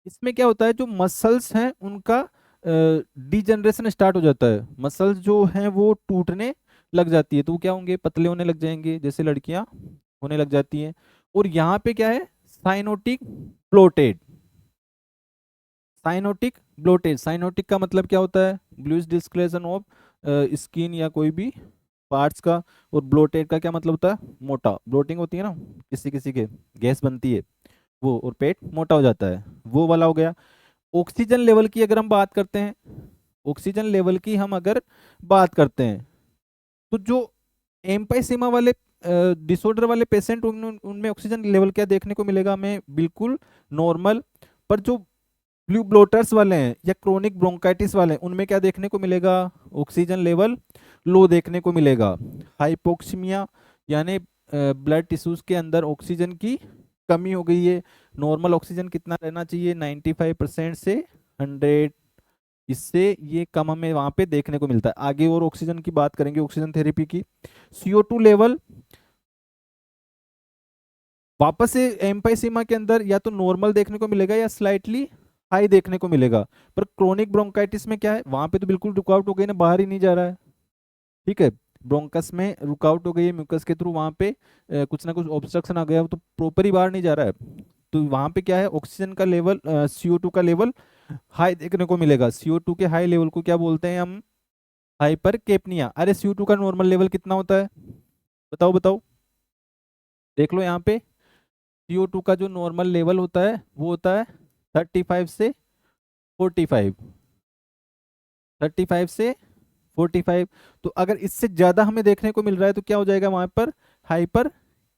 इसमें क्या होता है, जो मसल्स हैं उनका डिजनरेशन स्टार्ट हो जाता है, मसल्स जो हैं वो टूटने लग जाती है, तो वो क्या होंगे, पतले होने लग जाएंगे जैसे लड़कियां होने लग जाती हैं। और यहाँ पे क्या है, cyanotic bloated. Cyanotic bloated, cyanotic का मतलब क्या होता है, ब्लूइश डिस्कलेशन ऑफ स्किन या कोई भी पार्ट्स का। और ब्लोटेड का क्या मतलब होता है, मोटा, ब्लोटिंग होती है ना किसी किसी के, गैस बनती है वो, और पेट मोटा हो जाता है, वो वाला हो गया। ऑक्सीजन लेवल की अगर हम बात करते हैं, ऑक्सीजन लेवल की हम अगर बात करते हैं, तो जो एम्पाइसेमा वाले डिसऑर्डर वाले पेशेंट, उनमें ऑक्सीजन लेवल क्या देखने को मिलेगा हमें, बिल्कुल नॉर्मल। पर जो ब्लू ब्लोटर्स वाले हैं या क्रोनिक ब्रोंकाइटिस वाले हैं, उनमें क्या देखने को मिलेगा, ऑक्सीजन लेवल लो देखने को मिलेगा। हाइपोक्सीमिया, यानी ब्लड टिश्यूज के अंदर ऑक्सीजन की कमी हो गई है। नॉर्मल ऑक्सीजन कितना रहना चाहिए, 95% से 100, इससे ये कम हमें वहां पे देखने को मिलता है। आगे और ऑक्सीजन की बात करेंगे, ऑक्सीजन थेरेपी की। CO2 लेवल वापस से एम्पाइसीमा के अंदर या तो नॉर्मल देखने को मिलेगा या स्लाइटली हाई देखने को मिलेगा। पर क्रोनिक ब्रोंकाइटिस में क्या है, वहां पे तो बिल्कुल रुकावट हो गई ना, बाहर ही नहीं जा रहा है। ठीक है, ब्रोंकस में रुकावट हो गई है म्यूकस के थ्रू, वहां पे कुछ ना कुछ ऑब्स्ट्रक्शन आ गया, वो तो प्रॉपर ही बाहर नहीं जा रहा है। तो वहां पे क्या है, ऑक्सीजन का लेवल, CO2 का लेवल हाई देखने को मिलेगा। CO2 के हाई लेवल को क्या बोलते हैं हम, हाइपर केपनिया। अरे CO2 का नॉर्मल लेवल कितना होता है, बताओ बताओ, देख लो यहाँ पे। CO2 का जो नॉर्मल लेवल होता है वो होता है 35 से 45, 35 से 45। तो अगर इससे ज़्यादा हमें देखने को मिल रहा है तो क्या हो जाएगा वहाँ पर, हाइपर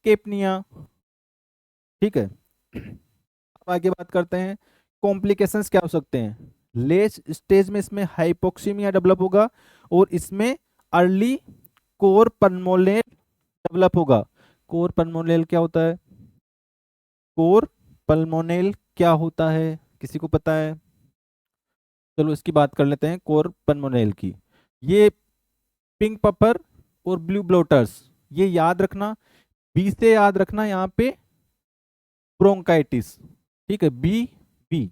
केपनिया। ठीक है। अब आगे बात करते हैं कॉम्प्लिकेशंस क्या हो सकते हैं। लेट स्टेज में इसमें हाइपोक्सीमिया डेवलप होगा और इसमें अर्ली कोर पल्मोनल डेवलप होगा। कोर पल्मोनल क्या होता है, कोर पल्मोनल क्या होता है, किसी को पता है? चलो इसकी बात कर लेते हैं, कोर पल्मोनल की। ये पिंक पपर और ब्लू ब्लोटर्स, ये याद रखना, बी से याद रखना यहाँ पे ब्रोंकाइटिस। ठीक है, बी, बी।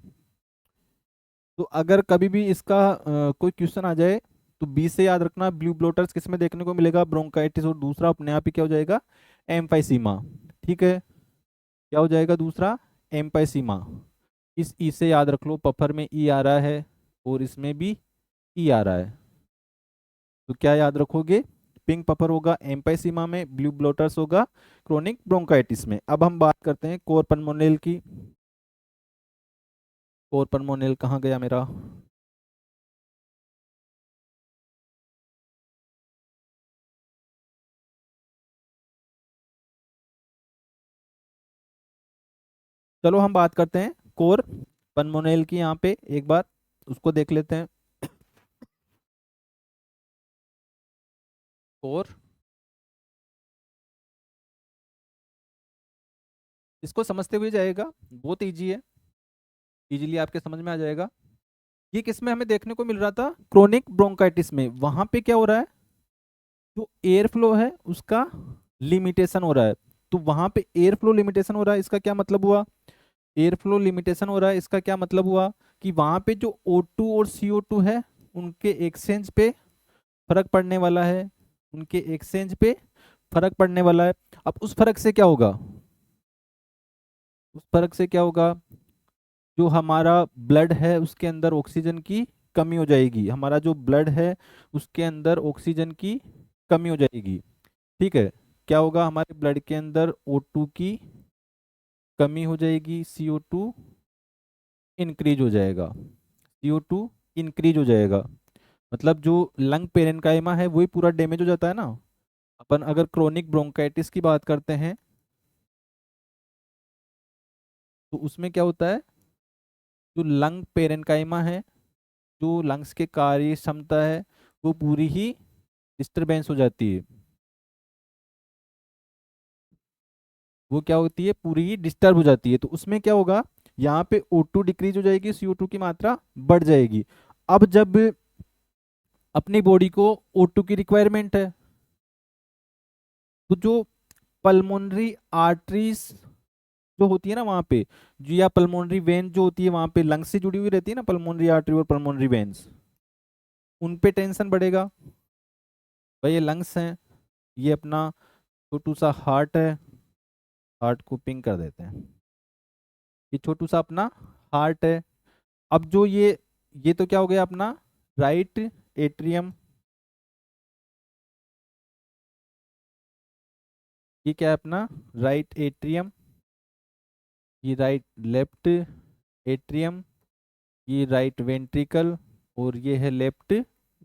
तो अगर कभी भी इसका कोई क्वेश्चन आ जाए तो बी से याद रखना, ब्लू ब्लोटर्स किस में देखने को मिलेगा, ब्रोंकाइटिस, और दूसरा अपने आप ही क्या हो जाएगा, एम्फाइसीमा। ठीक है, क्या हो जाएगा दूसरा, एम्फाइसीमा। इस ई से याद रख लो, पफर में ई आ रहा है और इसमें भी ई आ रहा है, तो क्या याद रखोगे, पिंक पफर होगा एम्फाइसीमा में, ब्लू ब्लोटर्स होगा क्रोनिक ब्रोंकाइटिस में। अब हम बात करते हैं कोर पल्मोनल की। कोर पल्मोनल कहाँ गया मेरा, चलो हम बात करते हैं कोर पल्मोनल की, यहाँ पे एक बार उसको देख लेते हैं। कोर, इसको समझते हुए जाएगा, बहुत इजी है, इजीली आपके समझ में आ जाएगा। ये किस में हमें देखने को मिल रहा था, क्रोनिक ब्रोंकाइटिस में। वहां पे क्या हो रहा है, जो एयर फ्लो है उसका लिमिटेशन हो रहा है। तो वहां पे एयर फ्लो लिमिटेशन हो रहा है, इसका क्या मतलब हुआ, एयर फ्लो लिमिटेशन हो रहा है, इसका क्या मतलब हुआ कि वहां पे जो O2 और CO2 है उनके एक्सचेंज पे फर्क पड़ने वाला है, उनके एक्सचेंज पे फर्क पड़ने वाला है। अब उस फर्क से क्या होगा, उस फर्क से क्या होगा, जो हमारा ब्लड है उसके अंदर ऑक्सीजन की कमी हो जाएगी, हमारा जो ब्लड है उसके अंदर ऑक्सीजन की कमी हो जाएगी। ठीक है, क्या होगा, हमारे ब्लड के अंदर O2 की कमी हो जाएगी, CO2 इंक्रीज हो जाएगा, CO2 इंक्रीज हो जाएगा। मतलब जो लंग पेरेन्काइमा है वही पूरा डैमेज हो जाता है ना। अपन अगर क्रोनिक ब्रोंकाइटिस की बात करते हैं तो उसमें क्या होता है, जो लंग पेरेन्काइमा है, जो लंग्स के कार्य क्षमता है वो पूरी ही डिस्टरबेंस हो जाती है, वो क्या होती है, पूरी ही डिस्टर्ब हो जाती है। तो उसमें क्या होगा, यहाँ पे O2 डिक्रीज हो जाएगी, CO2 की मात्रा बढ़ जाएगी। अब जब अपनी बॉडी को O2 की रिक्वायरमेंट है तो जो पल्मोनरी आर्टरीज जो होती है ना वहाँ पे, जो या पल्मोनरी वेन जो होती है वहाँ पे लंग्स से जुड़ी हुई रहती है ना, पल्मोनरी आर्टरी और पल्मोनरी वेन्स, उन पे टेंशन बढ़ेगा। भाई ये लंग्स हैं, ये अपना छोटू सा हार्ट है, हार्ट को पिंग कर देते हैं, ये छोटू सा अपना हार्ट है। अब जो ये तो क्या हो गया अपना राइट एट्रियम, ये क्या है अपना राइट एट्रियम, ये राइट लेफ्ट एट्रियम, ये राइट वेंट्रिकल और ये है लेफ्ट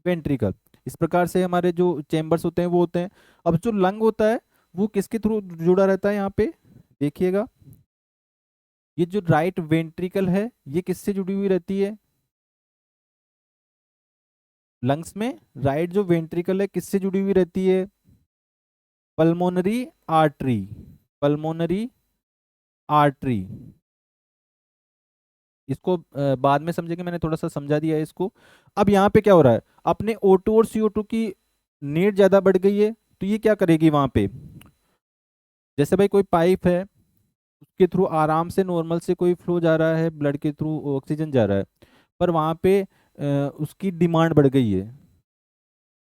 वेंट्रिकल। इस प्रकार से हमारे जो चेम्बर्स होते हैं वो होते हैं। अब जो लंग होता है वो किसके थ्रू जुड़ा रहता है, यहाँ पे देखिएगा, ये जो राइट वेंट्रिकल है ये किससे जुड़ी हुई रहती है, लंग्स में राइट जो वेंट्रिकल है किससे जुड़ी हुई रहती है, पल्मोनरी आर्टरी, पल्मोनरी आर्टरी। इसको बाद में समझेंगे, मैंने थोड़ा सा समझा दिया है इसको। अब यहाँ पे क्या हो रहा है, अपने O2 और CO2 की नीड ज़्यादा बढ़ गई है, तो ये क्या करेगी वहाँ पे, जैसे भाई कोई पाइप है उसके थ्रू आराम से नॉर्मल से कोई फ्लो जा रहा है, ब्लड के थ्रू ऑक्सीजन जा रहा है, पर वहाँ पे उसकी डिमांड बढ़ गई है।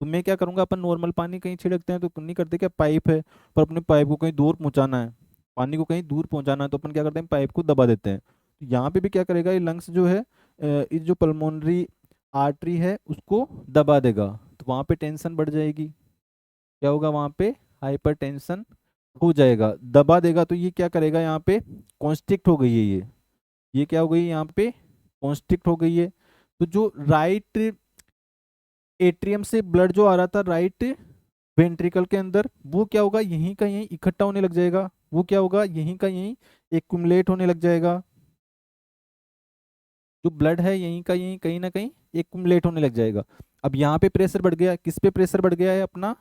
तो मैं क्या करूँगा, अपन नॉर्मल पानी कहीं छिड़कते हैं तो नहीं करते क्या, पाइप है पर अपने पाइप को कहीं दूर पहुँचाना है, पानी को कहीं दूर पहुँचाना है तो अपन क्या करते हैं, पाइप को दबा देते हैं। तो यहाँ पे भी क्या करेगा, ये लंग्स जो है इस जो पल्मोनरी आर्टरी है उसको दबा देगा, तो वहाँ पे टेंशन बढ़ जाएगी, क्या होगा वहाँ पे, हाइपर टेंशन हो जाएगा, दबा देगा। तो ये क्या करेगा, यहाँ पे कॉन्स्ट्रिक्ट हो गई है ये क्या हो गई यहाँ पे, कॉन्स्ट्रिक्ट हो गई है। तो जो राइट एट्रियम से ब्लड जो आ रहा था राइट वेंट्रिकल के अंदर, वो क्या होगा, यहीं का यहीं इकट्ठा होने लग जाएगा, वो क्या होगा, यहीं का यहीं एक्युमुलेट होने लग जाएगा। जो ब्लड है यहीं का यहीं कहीं ना कहीं एक्युमुलेट होने लग जाएगा। अब यहाँ पे प्रेशर बढ़ गया, किस पे प्रेशर बढ़ गया है, अपना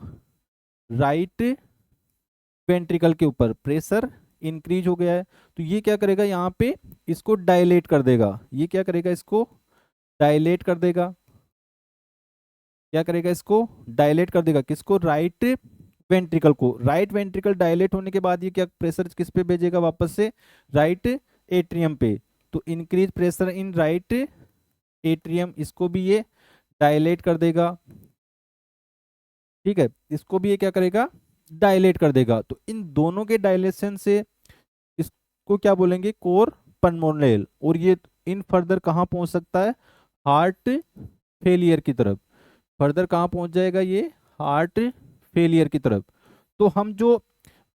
राइट वेंट्रिकल के ऊपर प्रेशर इंक्रीज हो गया है। तो ये क्या करेगा, यहाँ पे इसको डायलेट कर देगा, ये क्या करेगा, इसको डायलेट कर देगा, क्या करेगा, इसको डायलेट कर देगा, किसको, राइट वेंट्रिकल को। राइट वेंट्रिकल डायलेट होने के बाद ये क्या प्रेशर किस पे भेजेगा, वापस से राइट एट्रियम पे। तो increase pressure in right atrium, इसको भी ये डायलेट कर देगा, ठीक है, इसको भी ये क्या करेगा, डायलेट कर देगा। तो इन दोनों के डायलेशन से इसको क्या बोलेंगे, कोर पल्मोनल। और ये इन फर्दर कहाँ पहुंच सकता है, हार्ट फेलियर की तरफ। फर्दर कहाँ पहुंच जाएगा ये, हार्ट फेलियर की तरफ। तो हम जो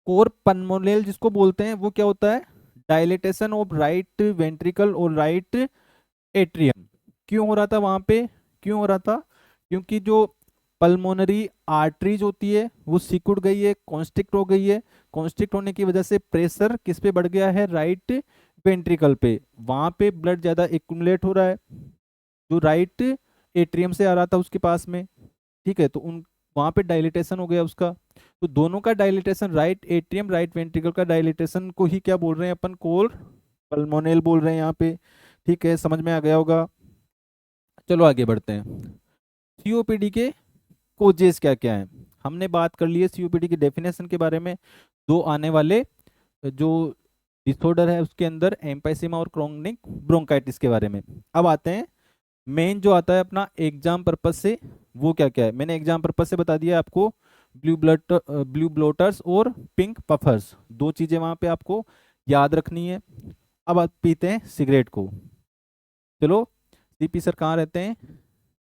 कोर पल्मोनल जिसको बोलते हैं, वो क्या होता है, डायलेटेशन ऑफ राइट वेंट्रिकल और राइट एट्रियम। क्यों हो रहा था वहां पे, क्यों हो रहा था, क्योंकि जो पल्मोनरी आर्टरीज होती है वो सिकुड़ गई है, कॉन्स्ट्रिक्ट हो गई है। कॉन्स्ट्रिक्ट होने की वजह से प्रेशर किस पे बढ़ गया है, राइट वेंट्रिकल पे। वहां पे ब्लड ज्यादा एक्युमुलेट हो रहा है, जो राइट एट्रियम से आ रहा था उसके पास में, ठीक है। तो उन वहां पे डायलिटेशन हो गया उसका। तो दोनों का dilatation, right atrium right ventricle का डायलिटेशन को ही क्या बोल रहे हैं अपन, कोर पल्मोनल बोल रहे हैं यहाँ पे, ठीक है, समझ में आ गया होगा। चलो आगे बढ़ते हैं। सीओपीडी के कोजेस क्या क्या हैं, हमने बात कर ली है सीओपीडी की डेफिनेशन के बारे में। दो आने वाले जो डिसऑर्डर है उसके अंदर, एम्पाइसेमा और क्रोनिक ब्रोंकाइटिस के बारे में। अब आते हैं मेन जो आता है अपना एग्जाम पर्पस से, वो क्या क्या है। मैंने एग्जाम पर्पस से बता दिया आपको, ब्लू ब्लोटर्स और पिंक पफर्स, दो चीजें वहां पे आपको याद रखनी है। अब आप पीते हैं सिगरेट को। चलो, सीपी सर कहाँ रहते हैं,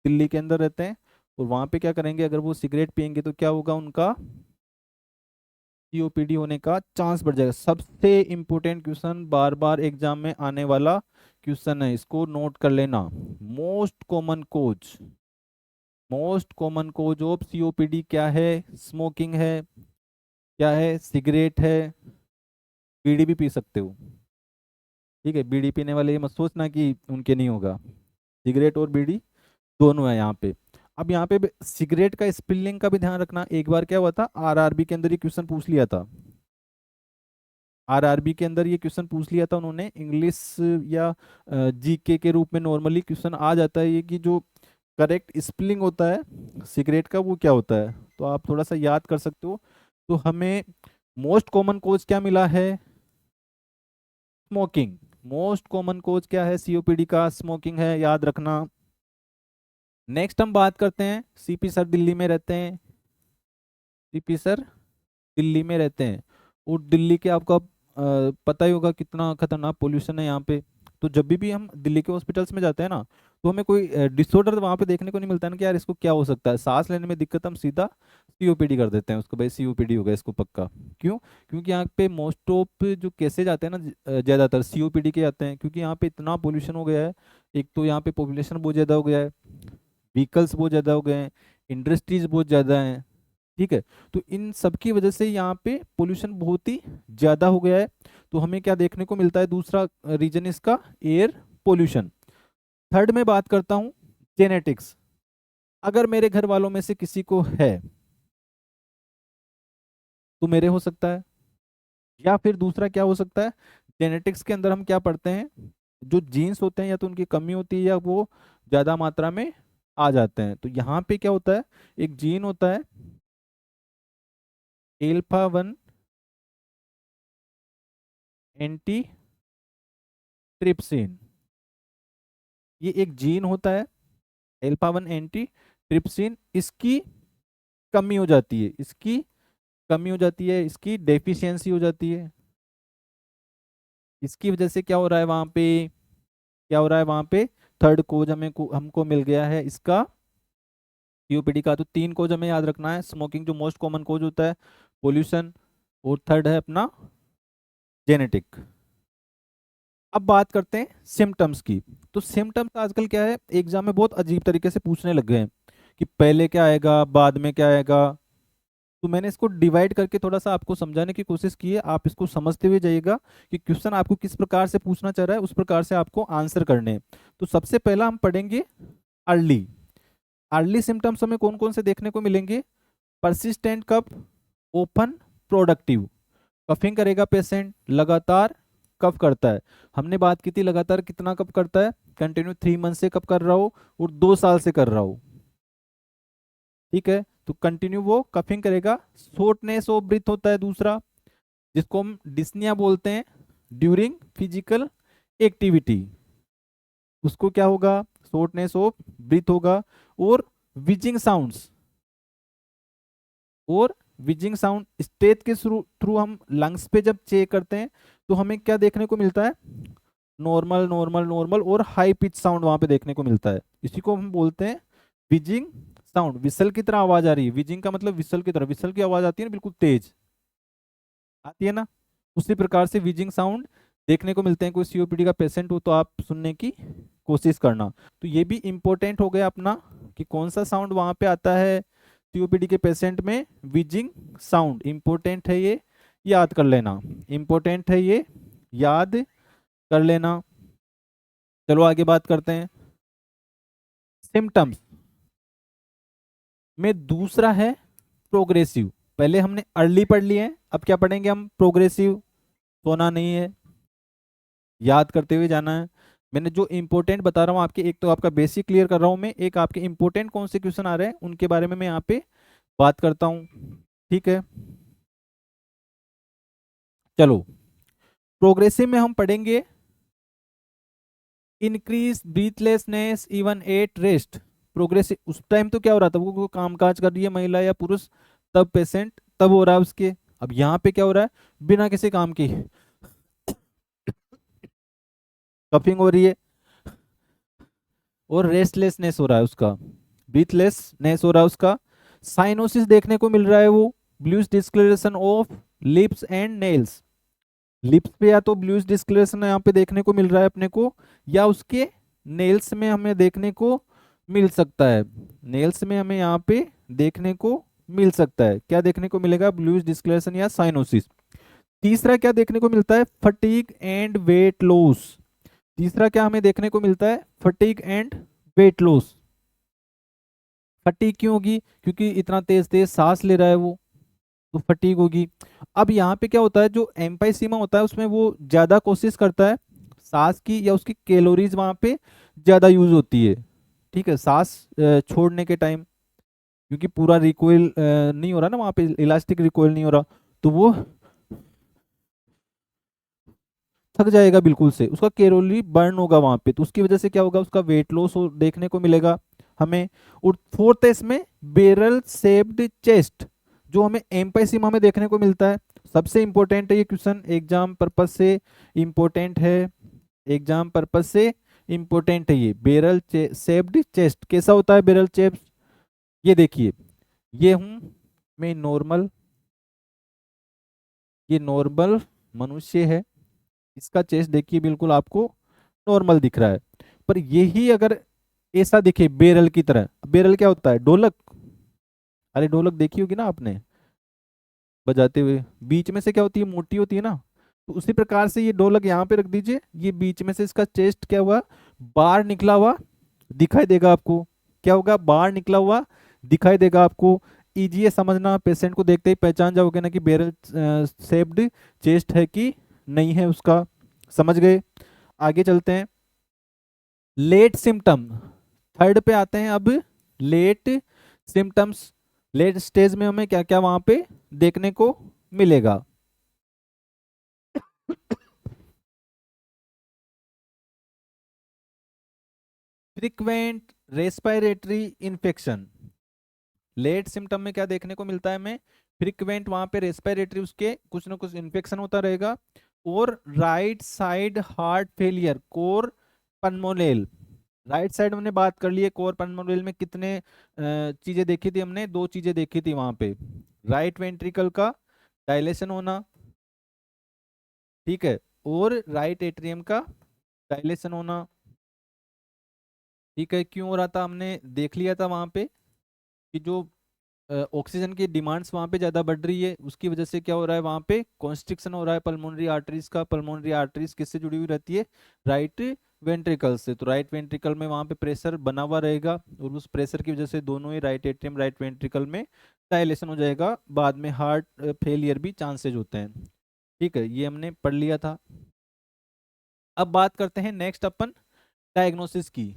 दिल्ली के अंदर रहते हैं। और वहां पे क्या करेंगे, अगर वो सिगरेट पियेंगे तो क्या होगा, उनका सीओपीडी होने का चांस बढ़ जाएगा। सबसे इंपॉर्टेंट क्वेश्चन, बार बार एग्जाम में आने वाला क्वेश्चन है, इसको नोट कर लेना। Most common cause, most common cause of COPD क्या है, स्मोकिंग है, क्या है, सिगरेट है, बीड़ी भी पी सकते हो, ठीक है। बीड़ी पीने वाले ये मत सोचना कि उनके नहीं होगा, सिगरेट और बीड़ी दोनों है यहाँ पे। अब यहाँ पे सिगरेट का स्पेलिंग का भी ध्यान रखना। एक बार क्या हुआ था, आरआरबी के अंदर ये क्वेश्चन पूछ लिया था, आरआरबी के अंदर ये क्वेश्चन पूछ लिया था उन्होंने, इंग्लिश या जीके के रूप में नॉर्मली क्वेश्चन आ जाता है ये, कि जो करेक्ट स्पेलिंग होता है सिगरेट का वो क्या होता है। तो आप थोड़ा सा याद कर सकते हो। तो हमें मोस्ट कॉमन कोज क्या मिला है, स्मोकिंग। मोस्ट कॉमन कोज क्या है सीओपीडी का, स्मोकिंग है, याद रखना। नेक्स्ट हम बात करते हैं, सीपी सर दिल्ली में रहते हैं, सीपी सर दिल्ली में रहते हैं। और दिल्ली के आपको पता ही होगा कितना खतरनाक पोल्यूशन है यहाँ पे। तो जब भी हम दिल्ली के हॉस्पिटल्स में जाते हैं ना, तो हमें कोई डिसऑर्डर वहाँ पे देखने को नहीं मिलता है ना, कि यार इसको क्या हो सकता है, सांस लेने में दिक्कत, हम सीधा सीओपीडी कर देते हैं उसको, भाई सीओपीडी होगा इसको पक्का। क्यों, क्योंकि यहाँ पे मोस्ट ऑफ जो केसेज आते हैं ना, ज़्यादातर सीओपीडी के आते हैं, क्योंकि यहाँ पे इतना पोल्यूशन हो गया है। एक तो यहाँ पे पॉपुलेशन बहुत ज़्यादा हो गया है, व्हीकल्स बहुत ज़्यादा हो गए हैं, इंडस्ट्रीज बहुत ज़्यादा हैं, ठीक है। तो इन सब की वजह से यहाँ पे पोल्यूशन बहुत ही ज़्यादा हो गया है। तो हमें क्या देखने को मिलता है, दूसरा रीजन इसका एयर पोल्यूशन। थर्ड में बात करता हूँ जेनेटिक्स। अगर मेरे घर वालों में से किसी को है तो मेरे हो सकता है, या फिर दूसरा क्या हो सकता है, जेनेटिक्स के अंदर हम क्या पढ़ते हैं, जो जीन्स होते हैं या तो उनकी कमी होती है या वो ज़्यादा मात्रा में आ जाते हैं। तो यहाँ पे क्या होता है, एक जीन होता है एल्फा 1 एंटी ट्रिप्सिन। ये एक जीन होता है एल्फा 1 एंटी ट्रिप्सिन, इसकी कमी हो जाती है, इसकी कमी हो जाती है, इसकी डेफिशिएंसी हो जाती है। इसकी वजह से क्या हो रहा है वहां पे, क्या हो रहा है वहां पे, थर्ड कोज हमको मिल गया है इसका सीओपीडी का। तो तीन कोज हमें याद रखना है, स्मोकिंग जो मोस्ट कॉमन कोज होता है, पोल्यूशन, और थर्ड है अपना जेनेटिक। अब बात करते हैं सिम्टम्स की। तो सिम्टम्स आजकल क्या है, एग्जाम में बहुत अजीब तरीके से पूछने लग गए हैं कि पहले क्या आएगा बाद में क्या आएगा। तो मैंने इसको डिवाइड करके थोड़ा सा आपको समझाने की कोशिश की है, आप इसको समझते हुए जाइएगा कि क्वेश्चन आपको किस प्रकार से पूछना चाह रहा है, उस प्रकार से आपको आंसर करने हैं। तो सबसे पहला हम पढ़ेंगे अर्ली। अर्ली सिम्टम्स हमें कौन कौन से देखने को मिलेंगे? परसिस्टेंट कफ, ओपन, प्रोडक्टिव। कफिंग करेगा पेशेंट, लगातार कफ करता है। हमने बात की थी लगातार कितना कफ करता है, कंटिन्यू 3 मंथ से कफ कर रहा हो और 2 साल से कर रहा हो, ठीक है, तो कंटिन्यू वो कफिंग करेगा। शॉर्टनेस ऑफ ब्रीथ होता है दूसरा, जिसको हम डिस्निया बोलते हैं, ड्यूरिंग फिजिकल एक्टिविटी, उसको क्या होगा, शॉर्टनेस ऑफ ब्रीथ होगा। और विजिंग साउंड्स, और विजिंग साउंड स्टेज के थ्रू थ्रू हम लंग्स पे जब चेक करते हैं तो हमें क्या देखने को मिलता है, नॉर्मल नॉर्मल नॉर्मल और हाई पिच साउंड वहां पे देखने को मिलता है। इसी को हम बोलते हैं विजिंग साउंड। विसल की तरह आवाज आ रही है, विजिंग का मतलब विसल की तरह, विसल की आवाज आती है ना बिल्कुल तेज आती है ना, उसी प्रकार से विजिंग साउंड देखने को मिलते हैं। कोई सीओपीडी का पेशेंट हो तो आप सुनने की कोशिश करना। तो ये भी इंपॉर्टेंट हो गया अपना कि कौन सा साउंड वहां पे आता है सीओपीडी के पेशेंट में, विजिंग साउंड इंपॉर्टेंट है, ये याद कर लेना, इंपॉर्टेंट है ये याद कर लेना। चलो आगे बात करते हैं सिम्टम्स में। दूसरा है प्रोग्रेसिव। पहले हमने अर्ली पढ़ लिए हैं, अब क्या पढ़ेंगे हम, प्रोग्रेसिव। सोना नहीं है, याद करते हुए जाना है। मैंने जो इंपॉर्टेंट बता रहा हूँ आपके, एक तो आपका बेसिक क्लियर कर रहा हूँ मैं, एक आपके इंपॉर्टेंट कौन से क्वेश्चन आ रहे हैं उनके बारे में मैं यहाँ पे बात करता हूँ, ठीक है। चलो प्रोग्रेसिव में हम पढ़ेंगे increase breathlessness even at rest. Progressive उस टाइम तो क्या हो रहा था, वो काम काज कर रही है महिला या पुरुष, तब पेशेंट तब हो रहा है उसके। अब यहाँ पे क्या हो रहा है, बिना किसी काम की कफिंग हो रही है और रेस्टलेसनेस हो रहा है उसका, ब्रीथलेसनेस हो रहा है उसका। साइनोसिस देखने को मिल रहा है, वो bluish discolouration of lips and nails. Lips पे या तो ब्लूइश डिस्कलरेशन यहाँ पे देखने को मिल रहा है अपने को, या उसके नेल्स में हमें देखने को मिल सकता है। नेल्स में हमें यहाँ पे देखने को मिल सकता है, क्या देखने को मिलेगा, ब्लूइश डिस्कलरेशन या साइनोसिस। तीसरा क्या देखने को मिलता है, फटीग एंड वेट लॉस। तीसरा क्या हमें देखने को मिलता है, fatigue and weight loss. Fatigue क्यों होगी, क्योंकि इतना तेज तेज सांस ले रहा है वो, तो फटीग होगी। अब यहाँ पे क्या होता है, जो एम्पाइसीमा होता है उसमें वो ज्यादा कोशिश करता है सांस की, या उसकी कैलोरीज वहां पे ज्यादा यूज होती है, ठीक है, सांस छोड़ने के टाइम, क्योंकि पूरा रिकॉइल नहीं हो रहा ना वहां पे, इलास्टिक रिकॉइल नहीं हो रहा, तो वो थक जाएगा बिल्कुल से, उसका कैलोरी बर्न होगा वहां पे, तो उसकी वजह से क्या होगा, उसका वेट लॉस देखने को मिलेगा हमें। और फोर्थ है इसमें बैरल शेप्ड चेस्ट, जो हमें एम्पाइसीमा में देखने को मिलता है। सबसे इंपॉर्टेंट है ये क्वेश्चन, एग्जाम पर्पज से इंपॉर्टेंट है, एग्जाम पर्पज से इंपॉर्टेंट है ये। बैरल शेप्ड चेस्ट कैसा होता है बैरल शेप, ये देखिए, ये हूं मैं नॉर्मल, ये नॉर्मल मनुष्य है, इसका चेस्ट देखिए बिल्कुल आपको नॉर्मल दिख रहा है। पर यही अगर ऐसा दिखे बेरल की तरह, बेरल क्या होता है, ढोलक, अरे ढोलक देखी होगी ना आपने बजाते हुए, बीच में से क्या होती है, मोटी होती है ना, तो उसी प्रकार से ये ढोलक यहाँ पे रख दीजिए, ये बीच में से इसका चेस्ट क्या हुआ, बाहर निकला हुआ दिखाई देगा आपको, क्या होगा, बाहर निकला हुआ दिखाई देगा आपको। इजी है समझना, पेशेंट को देखते ही पहचान जाओगे ना कि बैरल शेप्ड चेस्ट है कि नहीं है उसका, समझ गए। आगे चलते हैं, लेट सिम्टम, थर्ड पे आते हैं अब, लेट सिम्टम्स। लेट स्टेज में हमें क्या क्या वहां पे देखने को मिलेगा। Frequent respiratory infection, late symptom में क्या देखने को मिलता है हमें, फ्रीक्वेंट वहां पे रेस्पिरेटरी उसके कुछ ना कुछ इन्फेक्शन होता रहेगा। और right side heart failure, core pulmonale, right side हमने बात कर ली है, कोर पल्मोनल में कितने चीजें देखी थी हमने, दो चीजें देखी थी वहां पे, राइट वेंट्रिकल का डायलेशन होना, ठीक है, और राइट एट्रियम का डायलेशन होना, ठीक है, क्यों हो रहा था हमने देख लिया था वहां पे, कि जो ऑक्सीजन की डिमांड्स वहाँ पे ज़्यादा बढ़ रही है, उसकी वजह से क्या हो रहा है, वहाँ पे कॉन्स्ट्रिक्शन हो रहा है पल्मोनरी आर्टरीज का। पल्मोनरी आर्टरीज किससे जुड़ी हुई रहती है, राइट वेंट्रिकल से। तो राइट वेंट्रिकल में वहाँ पे प्रेशर बना हुआ रहेगा, और उस प्रेशर की वजह से दोनों ही राइट एट्रियम राइट वेंट्रिकल में डायलेशन हो जाएगा, बाद में हार्ट फेलियर भी चांसेज होते हैं। ठीक है, ये हमने पढ़ लिया था। अब बात करते हैं नेक्स्ट अपन डायग्नोसिस की।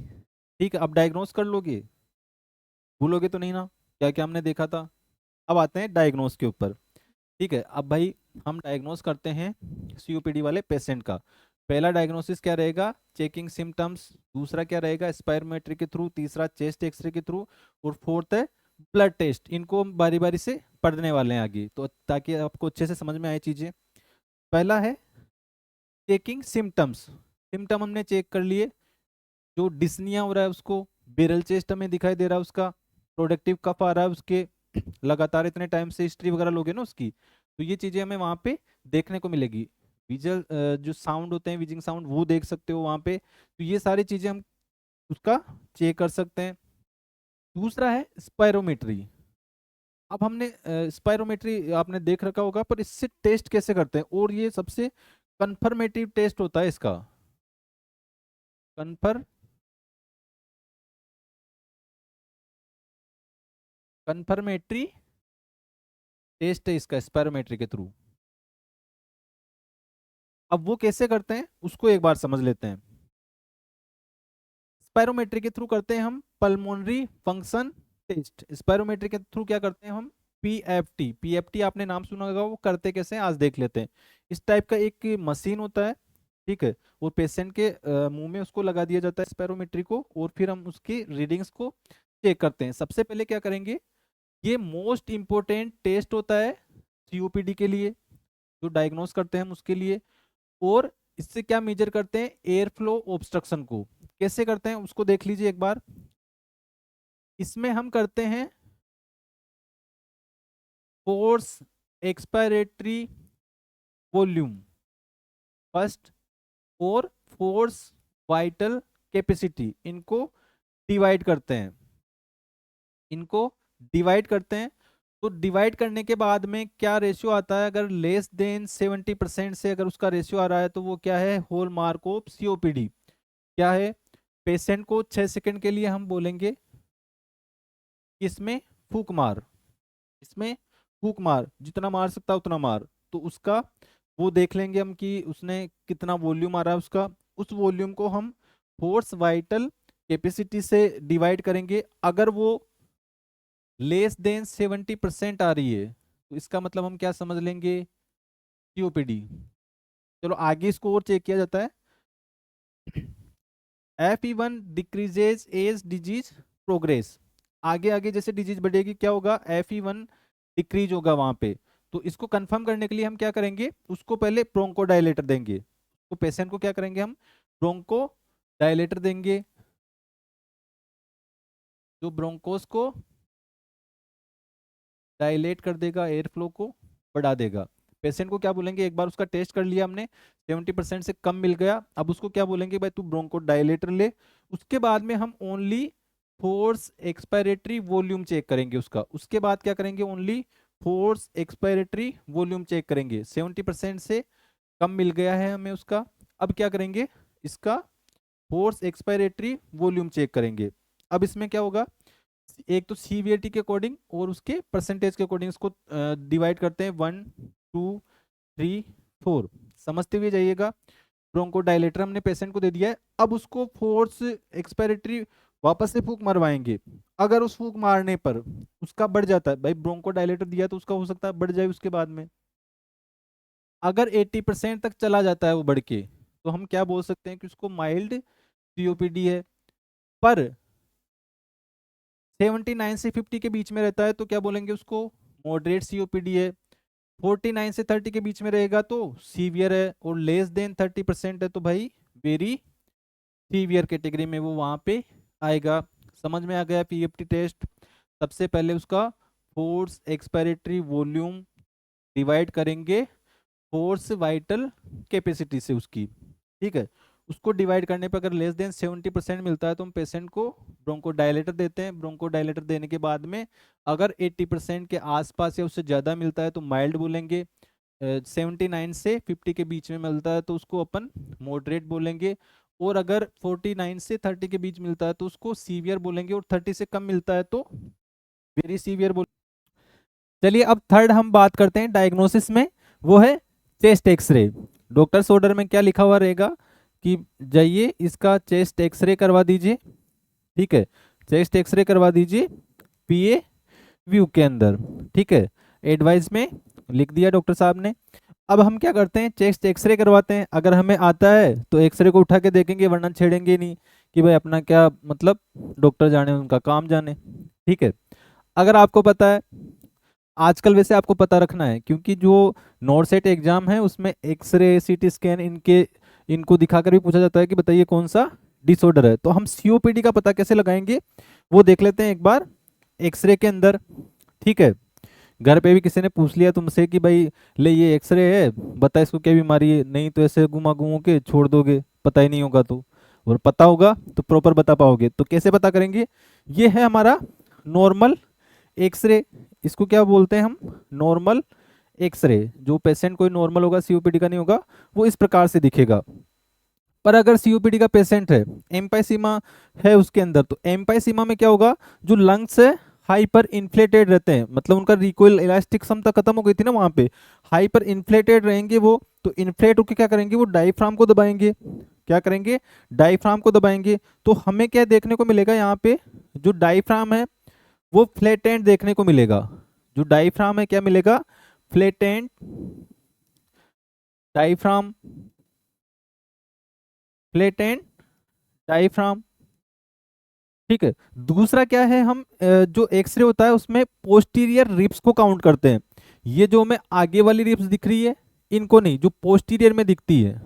ठीक है, अब डायग्नोस कर लोगे, भूलोगे तो नहीं ना क्या क्या हमने देखा था। अब आते हैं डायग्नोस के ऊपर। ठीक है, अब भाई हम डायग्नोस करते हैं सीओपीडी वाले पेशेंट का। पहला डायग्नोसिस क्या रहेगा, चेकिंग सिम्टम्स। दूसरा क्या रहेगा, स्पायरोमेट्री के थ्रू। तीसरा चेस्ट एक्सरे के थ्रू। और फोर्थ है ब्लड टेस्ट। इनको हम बारी बारी से पढ़ने वाले हैं आगे, तो ताकि आपको अच्छे से समझ में आए चीजें। पहला है चेकिंग सिम्टम्स। सिम्टम हमने चेक कर लिए, जो डिस्निया हो रहा है उसको, बेरल चेस्ट हमें दिखाई दे रहा है उसका, प्रोडक्टिव कफ आ रहा है उसके, लगातार इतने टाइम से हिस्ट्री वगैरह लोगे ना उसकी, तो ये चीजें हमें वहां पे देखने को मिलेगी। विजल जो साउंड होते हैं, विजिंग साउंड, वो देख सकते हो वहां पे। तो ये सारी चीजें हम उसका चेक कर सकते हैं। दूसरा है स्पायरोमेट्री। अब हमने स्पायरोमेट्री आपने देख रखा होगा, पर इससे टेस्ट कैसे करते हैं, और ये सबसे कंफर्मेटिव टेस्ट होता है इसका। कन्फर कंफर्मेटरी टेस्ट है इसका, स्पायरोमेट्री के थ्रू। अब वो कैसे करते हैं उसको एक बार समझ लेते हैं। स्पायरोमेट्री के थ्रू करते हैं हम पल्मोनरी फंक्शन टेस्ट। स्पायरोमेट्री के थ्रू क्या करते हैं हम, पीएफटी। पीएफटी आपने नाम सुना होगा, वो करते कैसे हैं आज देख लेते हैं। इस टाइप का एक मशीन होता है, ठीक है, वो पेशेंट के मुंह में उसको लगा दिया जाता है स्पायरोमेट्री को, और फिर हम उसकी रीडिंग्स को चेक करते हैं। सबसे पहले क्या करेंगे, ये मोस्ट इंपॉर्टेंट टेस्ट होता है सीओपीडी के लिए, जो डायग्नोस करते हैं हम उसके लिए। और इससे क्या मेजर करते हैं, एयर फ्लो ऑब्स्ट्रक्शन को। कैसे करते हैं उसको देख लीजिए एक बार। इसमें हम करते हैं फोर्स एक्सपायरेटरी वॉल्यूम फर्स्ट, और फोर्स वाइटल कैपेसिटी, इनको डिवाइड करते हैं। इनको डिवाइड करते हैं, तो डिवाइड करने के बाद में क्या रेशियो आता है, अगर लेस देन 70% से अगर उसका रेशियो आ रहा है, तो वो क्या है, होल मार्क ऑफ सीओपीडी। क्या है, पेशेंट को 6 सेकंड के लिए हम बोलेंगे इसमें फूक मार, इसमें फूक मार, जितना मार सकता उतना मार। तो उसका वो देख लेंगे हम कि उसने कितना वॉल्यूम आ रहा है उसका। उस वॉल्यूम को हम फोर्स वाइटल कैपेसिटी से डिवाइड करेंगे। अगर वो लेस देन 70% आ रही है, तो इसका मतलब हम क्या समझ लेंगे, सीओपीडी। चलो आगे इसको और चेक किया जाता है। FE1 decreases as disease progress. आगे आगे जैसे डिजीज बढ़ेगी क्या होगा, FE1 डिक्रीज होगा वहां पे। तो इसको कंफर्म करने के लिए हम क्या करेंगे, उसको पहले ब्रोंको डायलेटर देंगे। तो पेशेंट को क्या करेंगे हम, ब्रोंको डायलेटर देंगे, जो ब्रोंकोस को डायलेट कर देगा, एयर फ्लो को बढ़ा देगा। पेशेंट को क्या बोलेंगे, एक बार उसका टेस्ट कर लिया हमने, 70% से कम मिल गया, अब उसको क्या बोलेंगे, भाई तू ब्रोंको डायलेटर ले। उसके बाद में हम only force expiratory volume check करेंगे उसका। उसके बाद क्या करेंगे, only force expiratory volume check करेंगे। 70% से कम मिल गया है हमें उसका, अब क्या करेंगे, इसका फोर्स एक्सपायरेटरी वॉल्यूम चेक करेंगे। अब इसमें क्या होगा, एक तो सीवीएटी के अकॉर्डिंग और उसके परसेंटेज के अकॉर्डिंग इसको डिवाइड करते हैं, 1 2 3 4। समझते हुए जाइएगा। ब्रोंको डायलेटर हमने पेशेंट को दे दिया है, अब उसको फोर्स एक्सपायरेटरी वापस से फूक मरवाएंगे। अगर उस फूक मारने पर उसका बढ़ जाता है, भाई ब्रोंको डायलेटर दिया तो उसका हो सकता है बढ़ जाए उसके बाद में। अगर 80% तक चला जाता है वो बढ़ के, तो हम क्या बोल सकते हैं कि उसको माइल्ड सीओपीडी है। पर 79 से 50 के बीच में रहता है तो क्या बोलेंगे उसको, मॉडरेट सीओपीडी है। 49 से 30 के बीच में रहेगा तो सीवियर है, और लेस देन 30% है तो भाई वेरी सीवियर कैटेगरी में वो वहां पे आएगा। समझ में आ गया पीएफटी टेस्ट। सबसे पहले उसका फोर्स एक्सपायरेटरी वॉल्यूम डिवाइड करेंगे फोर्स वाइटल कैपेसिटी से उसकी, ठीक है। उसको डिवाइड करने पर अगर लेस देन 70% मिलता है तो हम पेशेंट को ब्रोंकोडायलेटर देते हैं। ब्रोंकोडायलेटर देने के बाद में अगर 80% के आसपास या उससे ज़्यादा मिलता है तो माइल्ड बोलेंगे। 79 से 50 के बीच में मिलता है तो उसको अपन मॉडरेट बोलेंगे। और अगर 49 से 30 के बीच मिलता है तो उसको सीवियर बोलेंगे। और 30 से कम मिलता है तो वेरी सीवियर बोल। चलिए अब थर्ड हम बात करते हैं डायग्नोसिस में, वो है चेस्ट एक्सरे। डॉक्टर्स ऑर्डर में क्या लिखा हुआ रहेगा कि जाइए इसका चेस्ट एक्सरे करवा दीजिए। ठीक है, चेस्ट एक्सरे करवा दीजिए पीए व्यू के अंदर। ठीक है, एडवाइस में लिख दिया डॉक्टर साहब ने। अब हम क्या करते हैं, चेस्ट एक्सरे करवाते हैं। अगर हमें आता है तो एक्सरे को उठा के देखेंगे, वरना छेड़ेंगे नहीं कि भाई अपना क्या मतलब, डॉक्टर जाने उनका काम जाने। ठीक है, अगर आपको पता है, आजकल वैसे आपको पता रखना है क्योंकि जो नॉट सेट एग्जाम है उसमें एक्सरे सीटी स्कैन इनको दिखाकर भी पूछा जाता है कि बताइए कौन सा डिसऑर्डर है। तो हम सीओपीडी का पता कैसे लगाएंगे वो देख लेते हैं एक बार एक्सरे के अंदर। ठीक है, घर पे भी किसी ने पूछ लिया तुमसे कि भाई ले ये एक्सरे है, बता इसको क्या बीमारी है, नहीं तो ऐसे घुमा घुमा के छोड़ दोगे, पता ही नहीं होगा तो, और पता होगा तो प्रॉपर बता पाओगे। तो कैसे पता करेंगे, ये है हमारा नॉर्मल एक्सरे। इसको क्या बोलते हैं हम, नॉर्मल एक्सरे। जो पेशेंट कोई नॉर्मल होगा, सीओपीडी का नहीं होगा, वो इस प्रकार से दिखेगा। पर अगर सीओपीडी का पेशेंट है, एम्पाइसीमा है उसके अंदर, तो एम्पाइसीमा में क्या होगा, जो लंग्स है हाइपर इन्फ्लेटेड रहते हैं, मतलब उनका रिकॉइल इलास्टिक क्षमता खत्म हो गई थी ना, वहां पे हाइपर इन्फ्लेटेड रहेंगे वो। तो इन्फ्लेट होकर क्या करेंगे, वो डायफ्राम को दबाएंगे। क्या करेंगे, डायफ्राम को दबाएंगे। तो हमें क्या देखने को मिलेगा यहाँ पे, जो डायफ्राम है वो फ्लैटेंड देखने को मिलेगा। जो डायफ्राम है क्या मिलेगा, फ्लैटेंड डायफ्राम, फ्लैटेंड डायफ्राम। ठीक है, दूसरा क्या है, हम जो एक्सरे होता है उसमें पोस्टीरियर रिब्स को काउंट करते हैं। ये जो हमें आगे वाली रिब्स दिख रही है इनको नहीं, जो पोस्टीरियर में दिखती है।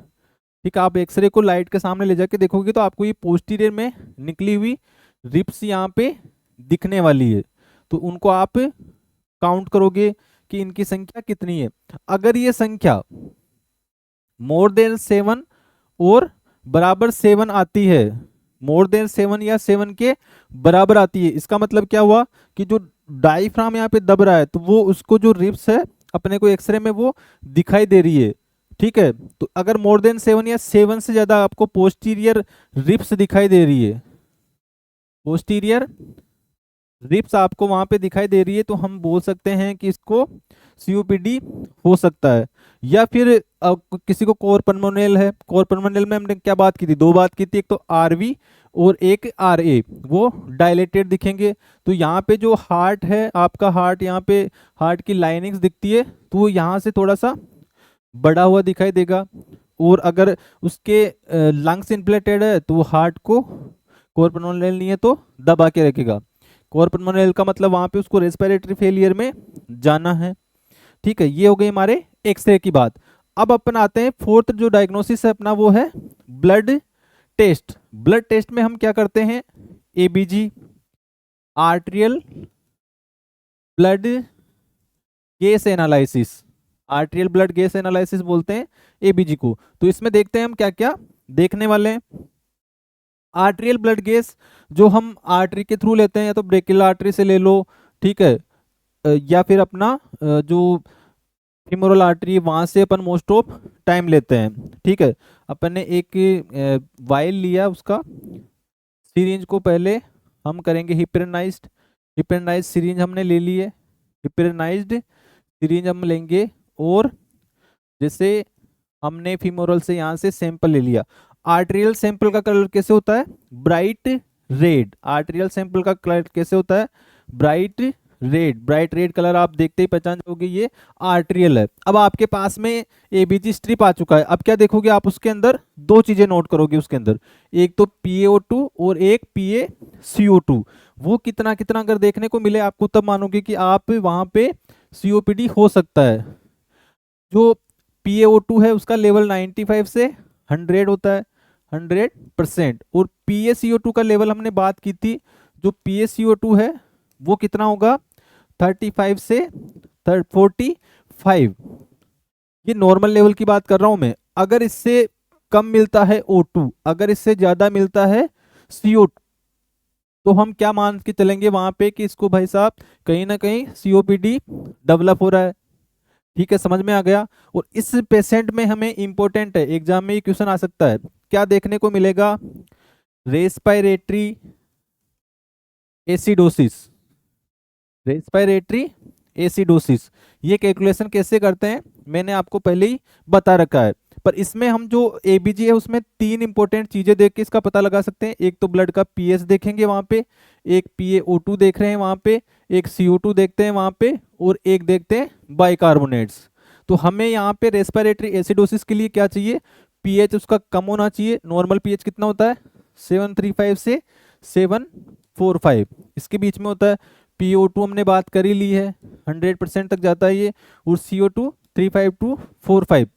ठीक है, आप एक्सरे को लाइट के सामने ले जाके देखोगे तो आपको ये पोस्टीरियर में निकली हुई रिब्स यहाँ पे दिखने वाली है। तो उनको आप काउंट करोगे कि इनकी संख्या कितनी है। अगर ये संख्या मोर देन 7 और बराबर 7 आती है, मोर देन 7 या 7 के बराबर आती है, इसका मतलब क्या हुआ कि जो डायफ्राम यहाँ पे दब रहा है तो वो उसको जो रिब्स है अपने को एक्सरे में वो दिखाई दे रही है। ठीक है, तो अगर मोर देन 7 या 7 से ज्यादा आपको पोस्टीरियर रिब्स दिखाई दे रही है, पोस्टीरियर रिब्स आपको वहां पे दिखाई दे रही है, तो हम बोल सकते हैं कि इसको सीओपीडी हो सकता है। या फिर किसी को कोर पल्मोनल है, कोर पल्मोनल में हमने क्या बात की थी, दो बात की थी, एक तो आरवी और एक आरए, वो डायलेटेड दिखेंगे। तो यहाँ पे जो हार्ट है आपका, हार्ट यहाँ पे हार्ट की लाइनिंग्स दिखती है तो वो यहाँ से थोड़ा सा बड़ा हुआ दिखाई देगा। और अगर उसके लंग्स इन्फ्लेटेड है तो वो हार्ट को, कोर पल्मोनल नहीं है तो दबा के रखेगा। कोर पल्मोनल का मतलब वहां पे उसको रेस्पिरेटरी फेलियर में जाना है। ठीक है, ये हो गई हमारे एक्सरे की बात। अब अपन आते हैं फोर्थ जो डायग्नोसिस है अपना, वो है ब्लड टेस्ट। ब्लड टेस्ट में हम क्या करते हैं, ABG, arterial blood gas analysis, arterial blood gas analysis बोलते हैं एबीजी को। तो इसमें देखते हैं हम क्या क्या देखने वाले हैं। आर्टेरियल ब्लड गैस जो हम आर्टरी के थ्रू लेते हैं, या तो ब्रेकियल आर्टरी से ले लो, ठीक है, या फिर अपना जो फीमोरल आर्टरी वहां से अपन मोस्ट ऑफ टाइम लेते हैं। ठीक है, अपन ने एक वायल लिया, उसका सिरिंज को पहले हम करेंगे हिप्रेनाइज्ड, हिप्रेनाइज्ड सिरिंज हमने ले ली है, हिप्रेनाइज्ड सिरिंज हम लेंगे। और जैसे हमने फीमोरल से यहाँ से सैंपल ले लिया, आर्टेरियल सैंपल का कलर कैसे होता है, ब्राइट रेड। आर्टेरियल सैंपल का कलर कैसे होता है, bright red. Bright red colour आप देखते ही पहचान जाओगे ये आर्टेरियल है। अब आपके पास में एबीजी स्ट्रिप आ चुका है, अब क्या देखोगे आप, उसके अंदर दो चीजें नोट करोगे उसके अंदर, एक तो PaO2 और एक PaCO2। वो कितना कितना अगर देखने को मिले आपको, तब मानोगे कि आप वहां पे सीओपीडी हो सकता है। जो PaO2 है उसका लेवल 95 से 100 होता है, 100%। और PaCO2 का लेवल हमने बात की थी, जो PaCO2 है वो कितना होगा, 35 से 45। ये नॉर्मल लेवल की बात कर रहा हूं मैं। अगर इससे कम मिलता है O2, अगर इससे ज़्यादा मिलता है CO2, तो हम क्या मान के चलेंगे वहां पे कि इसको भाई साहब कहीं ना कहीं COPD डेवलप हो रहा है। ठीक है, समझ में आ गया। और इस पेशेंट में हमें इंपॉर्टेंट है, एग्जाम में ये क्वेश्चन आ सकता है, क्या देखने को मिलेगा? Respiratory acidosis. रेस्पिरेटरी एसिडोसिस, ये कैलकुलेशन कैसे करते हैं मैंने आपको पहले ही बता रखा है। पर इसमें हम जो एबीजी है उसमें तीन इंपॉर्टेंट चीजें देख के इसका पता लगा सकते हैं। एक तो ब्लड का पीएच देखेंगे वहां पे, एक PaO2 देख रहे हैं वहां पे, एक CO2 देखते हैं वहां पे, और एक देखते हैं बाइकार्बोनेट्स। तो हमें यहाँ पे रेस्पिरेटरी एसिडोसिस के लिए क्या चाहिए? पीएच उसका कम होना चाहिए। नॉर्मल पीएच कितना होता है? 735 से 745 इसके बीच में होता है। PO2 हमने बात कर ही ली है, 100% तक जाता है ये, और CO2 35 to 45।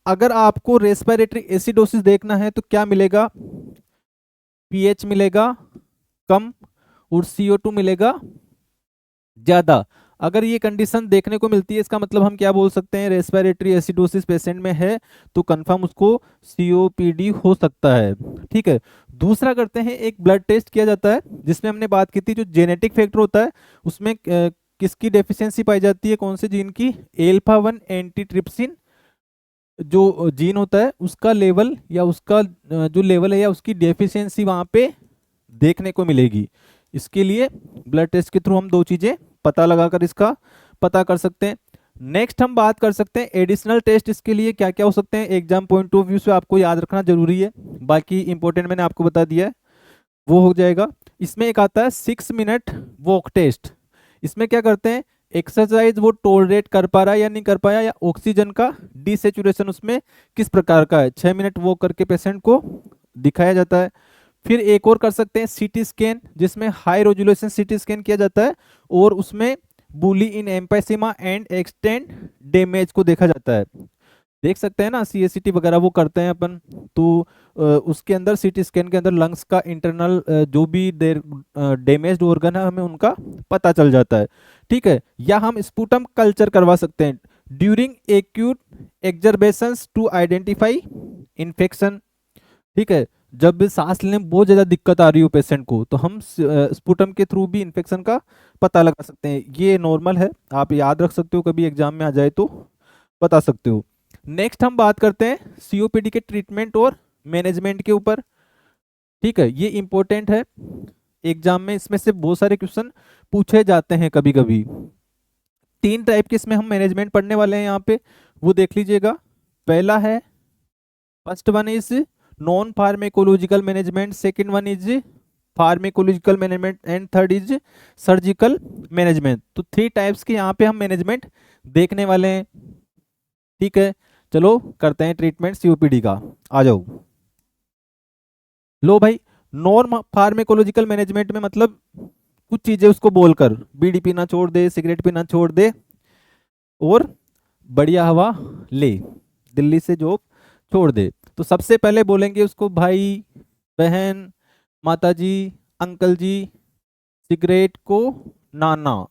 अगर आपको रेस्पिरेटरी एसिडोसिस देखना है तो क्या मिलेगा? पीएच मिलेगा कम और CO2 मिलेगा ज्यादा। अगर ये कंडीशन देखने को मिलती है, इसका मतलब हम क्या बोल सकते हैं? रेस्पिरेटरी एसिडोसिस पेशेंट में है तो कंफर्म उसको COPD हो सकता है। ठीक है, दूसरा करते हैं, एक ब्लड टेस्ट किया जाता है जिसमें हमने बात की थी जो जेनेटिक फैक्टर होता है उसमें किसकी डेफिशिएंसी पाई जाती है, कौन से जीन की? अल्फा 1 एंटीट्रिप्सिन जो जीन होता है उसका लेवल या उसका जो लेवल है या उसकी डेफिशिएंसी वहां पे देखने को मिलेगी। इसके लिए ब्लड टेस्ट के थ्रू हम दो चीजें पता लगाकर इसका पता कर सकते हैं। नेक्स्ट हम बात कर सकते हैं एडिशनल टेस्ट, इसके लिए क्या क्या हो सकते हैं एग्जाम पॉइंट ऑफ व्यू से आपको याद रखना जरूरी है, बाकी इंपॉर्टेंट मैंने आपको बता दिया है वो हो जाएगा। इसमें एक आता है 6 मिनट वॉक टेस्ट। इसमें क्या करते हैं, एक्सरसाइज वो टॉलरेट कर पा रहा है या नहीं कर पाया, या ऑक्सीजन का डिसेचुरेशन उसमें किस प्रकार का है, 6 मिनट वॉक करके पेशेंट को दिखाया जाता है। फिर एक और कर सकते हैं सीटी स्कैन, जिसमें हाई रेजोल्यूशन सीटी स्कैन किया जाता है और उसमें बुली इन एम्फाइसीमा एंड एक्सटेंड डैमेज को देखा जाता है। देख सकते हैं ना, CACT वगैरह वो करते हैं अपन, तो उसके अंदर सीटी स्कैन के अंदर लंग्स का इंटरनल जो भी डैमेज्ड ऑर्गन है हमें उनका पता चल जाता है। ठीक है, या हम स्पूटम कल्चर करवा सकते हैं during acute exacerbations to identify infection. ठीक है, जब सांस लेने में बहुत ज्यादा दिक्कत आ रही हो पेशेंट को तो हम स्पूटम के थ्रू भी इन्फेक्शन का पता लगा सकते हैं। ये नॉर्मल है, आप याद रख सकते हो, कभी एग्जाम में आ जाए तो बता सकते हो। नेक्स्ट हम बात करते हैं COPD के ट्रीटमेंट और मैनेजमेंट के ऊपर। ठीक है, ये इंपॉर्टेंट है एग्जाम में, इसमें से बहुत सारे क्वेश्चन पूछे जाते हैं कभी कभी। 3 टाइप के इसमें हम मैनेजमेंट पढ़ने वाले हैं यहाँ पे, वो देख लीजिएगा। पहला है, first one is non pharmacological management, second one is pharmacological management and third is surgical management. तो 3 टाइप्स के यहाँ पे हम मैनेजमेंट देखने वाले हैं। ठीक है, चलो करते हैं ट्रीटमेंट COPD का, आ जाओ। लो भाई, नॉन फार्मेकोलॉजिकल मैनेजमेंट में मतलब कुछ चीजें उसको बोलकर, बीड़ी पीना छोड़ दे, सिगरेट पीना छोड़ दे और बढ़िया हवा ले, दिल्ली से जॉब छोड़ दे। तो सबसे पहले बोलेंगे उसको, भाई बहन माताजी अंकल जी, सिगरेट को नाना,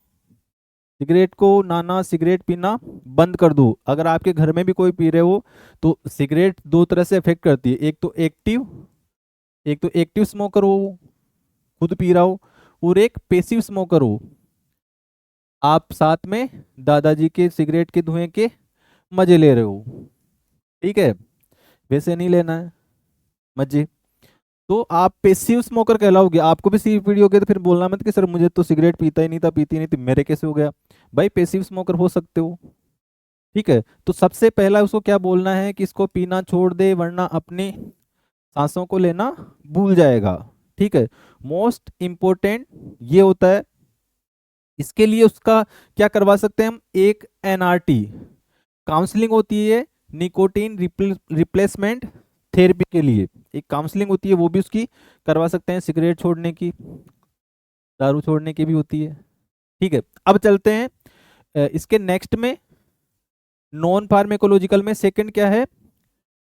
सिगरेट को नाना, सिगरेट पीना बंद कर दो। अगर आपके घर में भी कोई पी रहे हो तो सिगरेट 2 तरह से इफेक्ट करती है, एक तो एक्टिव स्मोकर हो, खुद पी रहा हो, और एक पैसिव स्मोकर हो, आप साथ में दादाजी के सिगरेट के धुएं के मजे ले रहे हो। ठीक है, वैसे नहीं लेना है मजे, तो आप पैसिव स्मोकर कहलाओगे। आपको भी COPD हो गया तो फिर बोलना मत कि सर मुझे तो सिगरेट पीता ही नहीं था, पीती नहीं थी, मेरे कैसे हो गया। भाई पैसिव स्मोकर हो सकते हो। ठीक है, तो सबसे पहला उसको क्या बोलना है कि इसको पीना छोड़ दे वरना अपनी सांसों को लेना भूल जाएगा। ठीक है, मोस्ट इंपोर्टेंट ये होता है। इसके लिए उसका क्या करवा सकते हैं हम, एक NRT काउंसलिंग होती है, निकोटीन रिप्लेसमेंट थेरेपी के लिए एक काउंसलिंग होती है, वो भी उसकी करवा सकते हैं। सिगरेट छोड़ने की, दारू छोड़ने की भी होती है। ठीक है, अब चलते हैं इसके नेक्स्ट में, नॉन फार्मेकोलॉजिकल में सेकंड क्या है,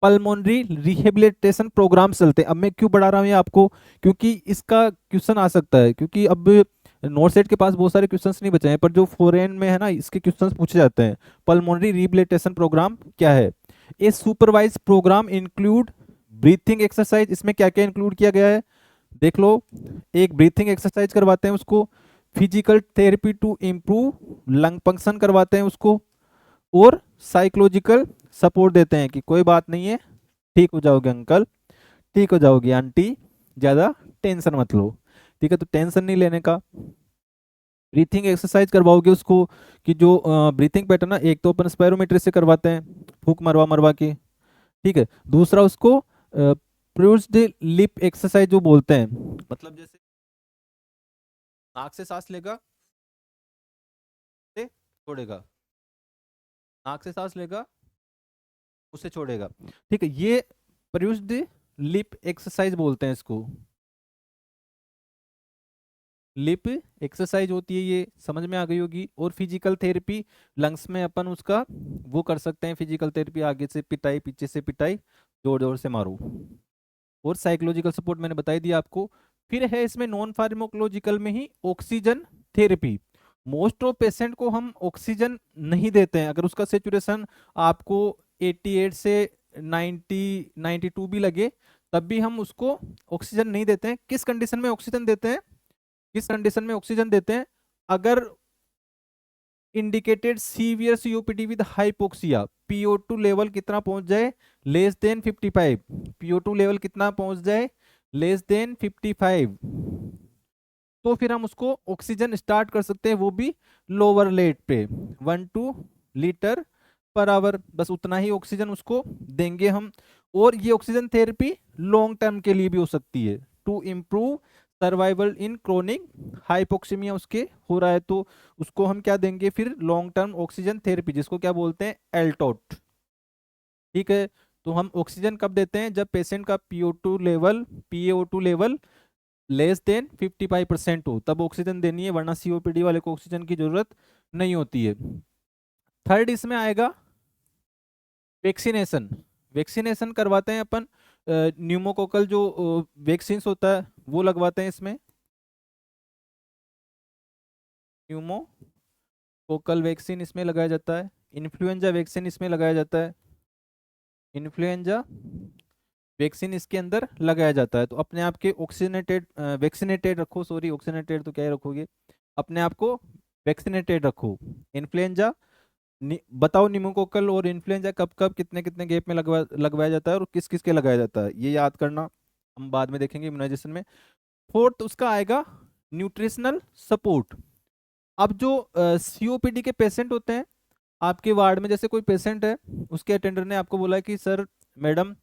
पल्मोनरी रिहेबिलिटेशन प्रोग्राम चलते हैं। अब मैं क्यों बढ़ा रहा हूँ ये आपको, क्योंकि इसका क्वेश्चन आ सकता है, क्योंकि अब नॉर्थ सेट के पास बहुत सारे क्वेश्चंस नहीं बचे हैं, पर जो फॉरेन में है ना इसके क्वेश्चंस पूछे जाते हैं। पल्मोनरी रिहेबिलिटेशन प्रोग्राम क्या है? A supervise programme include breathing exercise, इसमें क्या क्या इंक्लूड किया गया है देख लो। एक ब्रीथिंग एक्सरसाइज करवाते हैं उसको, physical therapy to improve lung function करवाते हैं उसको, और साइकोलॉजिकल सपोर्ट देते हैं कि कोई बात नहीं है, ठीक हो जाओगे अंकल, ठीक हो जाओगी आंटी, ज़्यादा टेंशन मत लो। ठीक है, तो टेंशन नहीं लेने का। ब्रीथिंग एक्सरसाइज करवाओगे उसको कि जो ब्रीथिंग पैटर्न ना, एक तो अपन स्पायरोमेट्री से करवाते हैं, फूक मरवा मरवा के। ठीक है, दूसरा उसको प्रूस्ड लिप एक्सरसाइज जो बोलते हैं, मतलब जैसे नाक से सांस लेगा, से छोड़ेगा, नाक से सांस लेगा, उसे छोड़ेगा। ठीक है, ये प्रूस्ड लिप एक्सरसाइज बोलते हैं इसको, लिप एक्सरसाइज होती है ये, समझ में आ गई होगी। और फिजिकल थेरेपी, लंग्स में अपन उसका वो कर सकते हैं फिजिकल थेरेपी, आगे से पिटाई पीछे से पिटाई, जोर जोर से मारो। और साइकोलॉजिकल सपोर्ट मैंने बताई दिया आपको। फिर है इसमें नॉन फार्माकोलॉजिकल में ही oxygen therapy. Most of patient को हम ऑक्सीजन नहीं देते हैं, अगर उसका सेचुरेशन आपको 88 से 90 92 भी लगे, तब भी हम उसको ऑक्सीजन नहीं देते हैं। किस कंडीशन में ऑक्सीजन देते हैं, किस कंडीशन में ऑक्सीजन देते हैं, अगर indicated severe COPD with hypoxia, PO2 level कितना पहुंच जाए, लेस देन 55, PO2 लेवल कितना पहुंच जाए, लेस देन 55, तो फिर हम उसको ऑक्सीजन स्टार्ट कर सकते हैं, वो भी लोअर लेट पे, 1-2 लीटर/आवर, बस उतना ही ऑक्सीजन उसको देंगे हम। और ये ऑक्सीजन थेरेपी लॉन्ग टर्म के लिए भी हो सकती है, to improve survival in chronic hypoxaemia उसके हो रहा है, तो उसको हम क्या देंगे फिर, लॉन्ग टर्म ऑक्सीजन थेरेपी, जिसको क्या बोलते हैं, एल्टोट। ठीक है, तो हम ऑक्सीजन कब देते हैं, जब पेशेंट का PO2 लेवल लेस देन 55% हो, तब ऑक्सीजन देनी है, वरना सीओपीडी वाले को ऑक्सीजन की जरूरत नहीं होती है। थर्ड इसमें आएगा वैक्सीनेशन। वैक्सीनेशन करवाते हैं अपन, न्यूमोकोकल जो वैक्सीन होता है वो लगवाते हैं इसमें, न्यूमोकोकल वैक्सीन इसमें लगाया जाता है। इन्फ्लुएंजा वैक्सीन इसमें लगाया जाता है, इन्फ्लुएंजा वैक्सीन इसके अंदर लगाया जाता है। तो अपने आप के ऑक्सीनेटेड वैक्सीनेटेड रखो, सॉरी ऑक्सीनेटेड तो क्या ही रखोगे, अपने आप को वैक्सीनेटेड रखो। इन्फ्लुएंजा बताओ, निमोकोकल और इन्फ्लुएंजा कब कब कितने कितने गैप में लगवाया जाता है और किस किस के लगाया जाता है, ये याद करना, हम बाद में देखेंगे इम्यूनाइजेशन में। फोर्थ उसका आएगा न्यूट्रिशनल सपोर्ट। अब जो सीओपीडी के पेशेंट होते हैं आपके वार्ड में, जैसे कोई पेशेंट है, उसके अटेंडर ने आपको बोला कि सर मैडम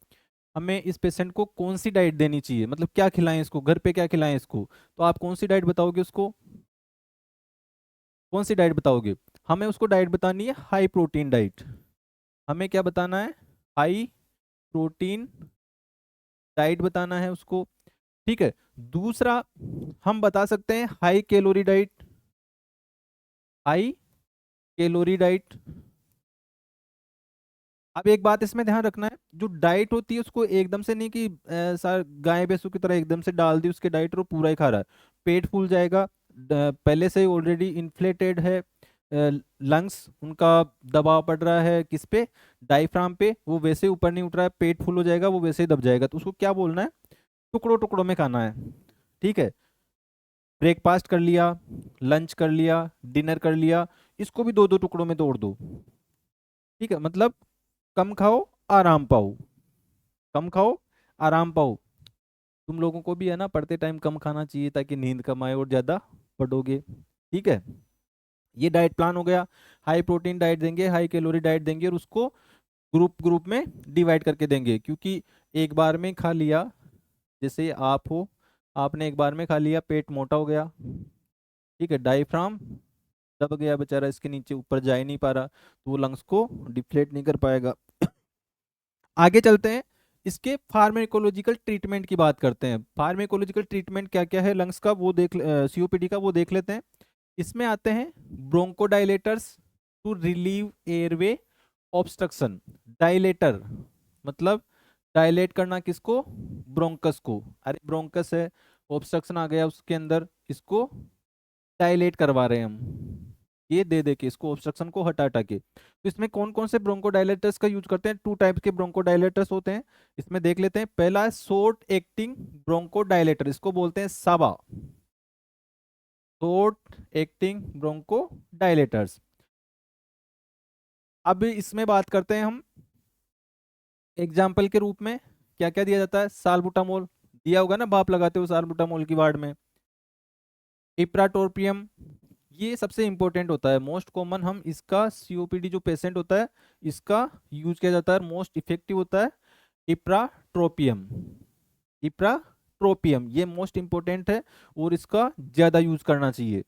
हमें इस पेशेंट को कौन सी डाइट देनी चाहिए, मतलब क्या खिलाएं इसको, घर पे क्या खिलाएं इसको, तो आप कौन सी डाइट बताओगे उसको, कौन सी डाइट बताओगे, हमें उसको डाइट बतानी है हाई प्रोटीन डाइट, हमें क्या बताना है, हाई प्रोटीन डाइट बताना है उसको। ठीक है, दूसरा हम बता सकते हैं high calorie diet, high calorie diet. अब एक बात इसमें ध्यान रखना है, जो डाइट होती है उसको एकदम से नहीं कि सर गाय भैंसों की तरह एकदम से डाल दी उसके डाइट और वो पूरा ही खा रहा है, पेट फूल जाएगा, पहले से ही ऑलरेडी इन्फ्लेटेड है लंग्स, उनका दबाव पड़ रहा है किस पे, डायफ्राम पे, वो वैसे ही ऊपर नहीं उठ रहा है, पेट फुल हो जाएगा, वो वैसे ही दब जाएगा, तो उसको क्या बोलना है, टुकड़ों टुकड़ों में खाना है। ठीक है, ब्रेकफास्ट कर लिया, लंच कर लिया, डिनर कर लिया, इसको भी दो दो टुकड़ों में तोड़ दो। ठीक है, मतलब कम खाओ आराम पाओ, कम खाओ आराम पाओ। तुम लोगों को भी है ना पढ़ते टाइम कम खाना चाहिए ताकि नींद कम आए और ज़्यादा पढ़ोगे। ठीक है, ये डाइट प्लान हो गया, हाई प्रोटीन डाइट देंगे, हाई कैलोरी डाइट देंगे, और उसको ग्रुप ग्रुप में डिवाइड करके देंगे, क्योंकि एक बार में खा लिया, जैसे आप हो, आपने एक बार में खा लिया, पेट मोटा हो गया, ठीक है, डायफ्राम दब गया बेचारा, इसके नीचे ऊपर जा ही नहीं पा रहा, तो वो लंग्स को डिफ्लेट नहीं कर पाएगा। आगे चलते हैं, इसके फार्माकोलॉजिकल ट्रीटमेंट की बात करते हैं। फार्माकोलॉजिकल ट्रीटमेंट क्या क्या है लंग्स का, वो देख सीओपीडी का वो देख लेते हैं। इसमें आते हैं bronchodilators to relieve airway obstruction. Dilator मतलब डायलेट करना किसको, ब्रोंकस को, अरे ब्रोंकस है, ऑब्स्ट्रक्शन आ गया उसके अंदर, इसको डायलेट करवा रहे हैं हम। ये दे दे के इसको ऑब्स्ट्रक्शन को हटा हटा के। तो इसमें कौन कौन से ब्रोंकोडायलेटर्स का यूज करते हैं? 2 टाइप के ब्रोंकोडायलेटर्स होते हैं, इसमें देख लेते हैं। पहला है शॉर्ट एक्टिंग ब्रोंकोडायलेटर, इसको बोलते हैं साबा, शॉर्ट एक्टिंग ब्रोंकोडायलेटर्स। अब इसमें बात करते हैं हम एग्जाम्पल के रूप में क्या क्या दिया जाता है। साल्बुटामोल दिया होगा ना, भाप लगाते हो साल्बुटामोल की वार्ड में। इप्राटोर्पियम, ये सबसे इंपॉर्टेंट होता है, मोस्ट कॉमन, हम इसका सीओपीडी जो पेशेंट होता है इसका यूज किया जाता है, मोस्ट इफेक्टिव होता है इप्राट्रोपियम। इप्राट्रोपियम ये मोस्ट इंपॉर्टेंट है और इसका ज्यादा यूज करना चाहिए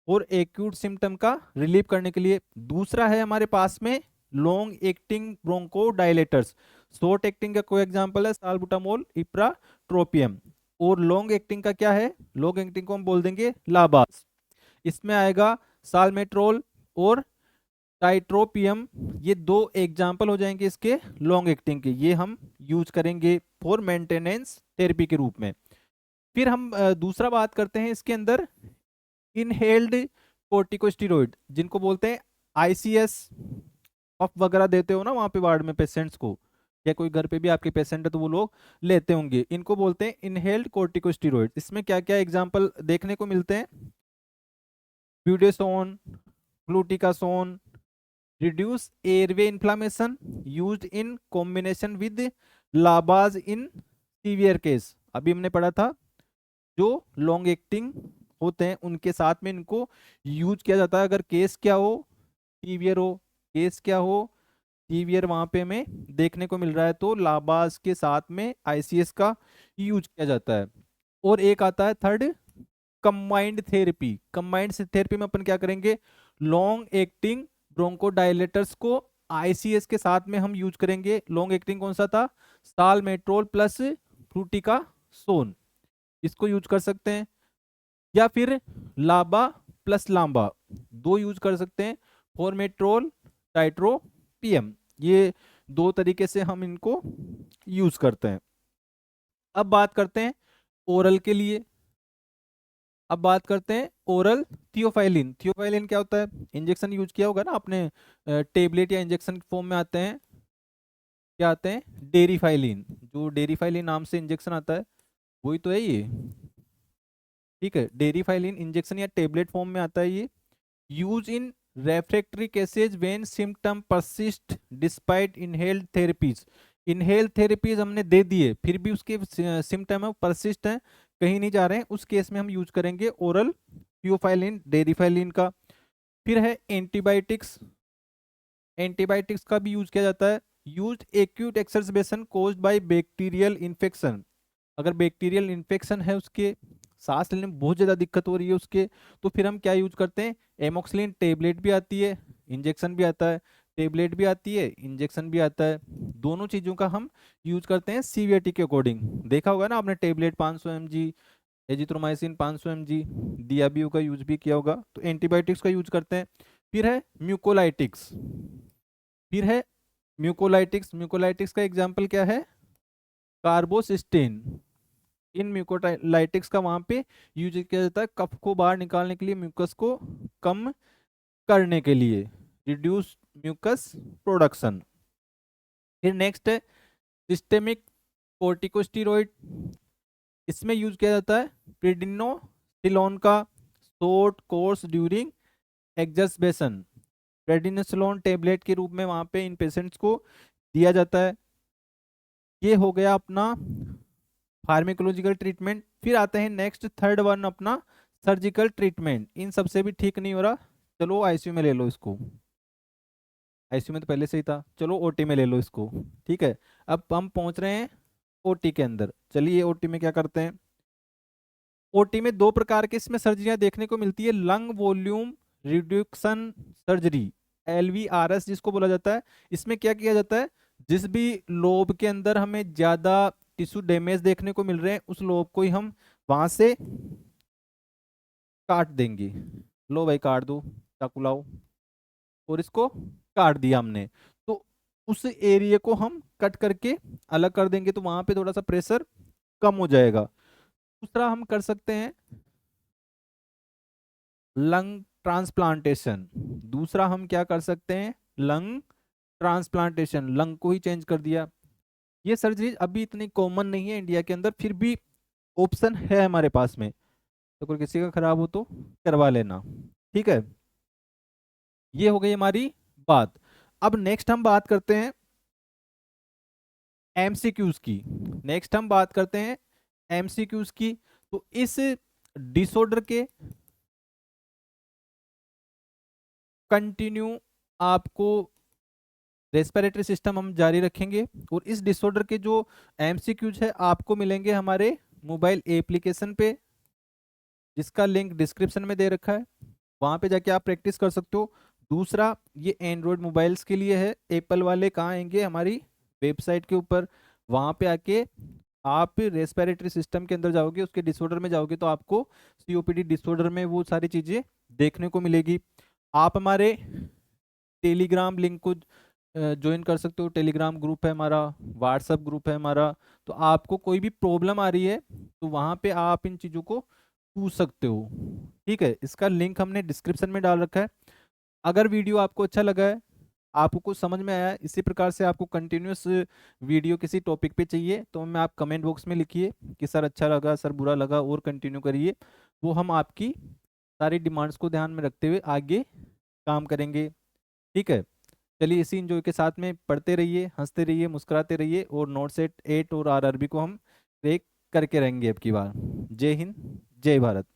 और एक्यूट सिम्टम का रिलीव करने के लिए। दूसरा है हमारे पास में long acting bronchodilators. Short acting का कोई एग्जांपल है साल्बुटामोल, इप्राट्रोपियम। और लॉन्ग एक्टिंग का क्या है? लॉन्ग एक्टिंग को हम बोल देंगे लाबास। इसमें आएगा साल्मेट्रोल और टाइट्रोपियम, ये 2 एग्जाम्पल हो जाएंगे इसके लॉन्ग एक्टिंग के, ये हम यूज करेंगे फॉर मेंटेनेंस थेरेपी के रूप में। फिर हम दूसरा बात करते हैं इसके अंदर इनहेल्ड कोर्टिकोस्टेरॉइड, जिनको बोलते हैं आईसीएस। पफ वगैरह देते हो ना वहां पे वार्ड में पेशेंट्स को, या कोई घर पे भी आपके पेशेंट है तो वो लोग लेते होंगे, इनको बोलते हैं इनहेल्ड कोर्टिकोस्टेरॉइड। इसमें क्या क्या एग्जांपल देखने को मिलते हैं? Budesonide, fluticasone, reduce airway inflammation, used in combination with LABAs in severe case. अभी हमने पढ़ा था जो लॉन्ग एक्टिंग होते हैं उनके साथ में इनको यूज किया जाता है, अगर केस क्या हो, सीवियर हो, केस क्या हो सीवियर वहां पे हमें देखने को मिल रहा है तो लाबाज के साथ में आईसीएस का यूज किया जाता है। और एक आता है third combined therapy. Combined therapy में अपन क्या करेंगे? लॉन्ग एक्टिंग ब्रोंकोडायलेटर्स को आईसीएस के साथ में हम यूज करेंगे। लॉन्ग एक्टिंग कौन सा था? साल्मेट्रोल प्लस फ्लूटिकासोन, इसको यूज कर सकते हैं। या फिर लाबा प्लस लांबा, 2 यूज कर सकते हैं। फॉर्मेट्रोल, टाइट्रोपियम, ये 2 तरीके से हम इनको यूज करते हैं। अब बात करते हैं ओरल के लिए। अब बात करते हैं ओरल थियोफाइलिन। थियोफाइलिन क्या होता है? इंजेक्शन यूज किया होगा ना आपने, टेबलेट या इंजेक्शन फॉर्म में आते हैं, क्या आते हैं? डेरीफाइलिन, जो डेरीफाइलिन नाम से इंजेक्शन आता है वही तो है ये, ठीक है। डेरीफाइलिन इंजेक्शन या टेबलेट फॉर्म में आता है ये। Use in refractory cases when symptom persist despite inhaled therapies. Inhaled therapies हमने दे दिए फिर भी उसके सिम्टम है परसिस्ट है, कहीं नहीं जा रहे हैं, उस केस में हम यूज करेंगे ओरल थियोफाइलिन डेरीफाइलिन का। फिर है एंटीबायोटिक्स। एंटीबायोटिक्स का भी यूज किया जाता है। Used acute exacerbation caused by bacterial infection, अगर बैक्टीरियल इन्फेक्शन है उसके, सांस लेने में बहुत ज़्यादा दिक्कत हो रही है उसके, तो फिर हम क्या यूज करते हैं? एमोक्सिलिन टेबलेट भी आती है, इंजेक्शन भी आता है, टेबलेट भी आती है, इंजेक्शन भी आता है, दोनों चीज़ों का हम यूज करते हैं सीवीआरटी के अकॉर्डिंग। देखा होगा ना आपने, टेबलेट 500 mg, एजिथ्रोमाइसिन 500 mg, डियाबियो का यूज भी किया होगा। तो एंटीबायोटिक्स का यूज करते हैं। फिर है म्यूकोलाइटिक्स। फिर है म्यूकोलाइटिक्स। म्यूकोलाइटिक्स का एग्जाम्पल क्या है? कार्बोसिस्टेन। इन म्यूकोलाइटिक्स का वहां पे यूज किया जाता है कफ को बाहर निकालने के लिए, म्यूकस को कम करने के लिए, रिड्यूस म्यूकस प्रोडक्शन। फिर नेक्स्ट है सिस्टेमिक कोर्टिकोस्टेरॉइड। इसमें यूज किया जाता है प्रेडिनोसिलोन का शॉर्ट कोर्स ड्यूरिंग एक्सर्बेशन। प्रेडिनोसिलोन टेबलेट के रूप में वहां पे इन पेशेंट्स को दिया जाता है। ये हो गया अपना फार्मेकोलॉजिकल ट्रीटमेंट। फिर आते हैं नेक्स्ट थर्ड वन अपना सर्जिकल ट्रीटमेंट। इन सबसे भी ठीक नहीं हो रहा, चलो आईसीयू में ले लो इसको, आईसीयू में तो पहले से ही था, चलो ओटी में ले लो इसको, ठीक है। अब हम पहुंच रहे हैं ओटी के अंदर। चलिए ओटी में क्या करते हैं? ओटी में 2 प्रकार के इसमें सर्जरियां देखने को मिलती है। लंग वॉल्यूम रिड्यूक्शन सर्जरी, LVRS जिसको बोला जाता है। इसमें क्या किया जाता है? जिस भी लोब के अंदर हमें ज्यादा टिश्यू डैमेज देखने को मिल रहे हैं उस लोब को ही हम वहां से काट देंगे। लो भाई काट दो, चाकू लाओ, और इसको काट दिया हमने, तो उस एरिया को हम कट करके अलग कर देंगे, तो वहां पे थोड़ा सा प्रेशर कम हो जाएगा। दूसरा हम कर सकते हैं लंग ट्रांसप्लांटेशन, दूसरा हम क्या कर सकते हैं, लंग ट्रांसप्लांटेशन, लंग को ही चेंज कर दिया। ये सर्जरी अभी इतनी कॉमन नहीं है इंडिया के अंदर, फिर भी ऑप्शन है हमारे पास में, तो अगर किसी का खराब हो तो करवा लेना, ठीक है। ये हो गई हमारी बात। अब नेक्स्ट हम बात करते हैं एमसीक्यूज की, नेक्स्ट हम बात करते हैं एमसीक्यूज की। तो इस डिसऑर्डर के कंटिन्यू आपको रेस्पिरेटरी सिस्टम हम जारी रखेंगे, और इस डिसऑर्डर के जो एमसीक्यूज है आपको मिलेंगे हमारे मोबाइल एप्लीकेशन पे, जिसका लिंक डिस्क्रिप्शन में दे रखा है, वहां पे जाके आप प्रैक्टिस कर सकते हो। दूसरा, ये एंड्रॉयड मोबाइल्स के लिए है, एप्पल वाले कहाँ आएंगे, हमारी वेबसाइट के ऊपर, वहां पे आके आप रेस्पिरेटरी सिस्टम के अंदर जाओगे, उसके डिसऑर्डर में जाओगे, तो आपको सीओपीडी डिसऑर्डर में वो सारी चीजें देखने को मिलेगी। आप हमारे टेलीग्राम लिंक को ज्वाइन कर सकते हो, टेलीग्राम ग्रुप है हमारा, व्हाट्सएप ग्रुप है हमारा। तो आपको कोई भी प्रॉब्लम आ रही है तो वहाँ पे आप इन चीज़ों को पूछ सकते हो, ठीक है। इसका लिंक हमने डिस्क्रिप्शन में डाल रखा है। अगर वीडियो आपको अच्छा लगा है, आपको कुछ समझ में आया है, इसी प्रकार से आपको कंटिन्यूस वीडियो किसी टॉपिक पे चाहिए, तो मैं आप कमेंट बॉक्स में लिखिए कि सर अच्छा लगा, सर बुरा लगा, और कंटिन्यू करिए। वो हम आपकी सारी डिमांड्स को ध्यान में रखते हुए आगे काम करेंगे, ठीक है। चलिए इसी इंजॉय के साथ में पढ़ते रहिए, हंसते रहिए, मुस्कुराते रहिए, और नोट सेट 8 और आरआरबी को हम क्रेक करके रहेंगे अब की बार। जय हिंद, जय भारत।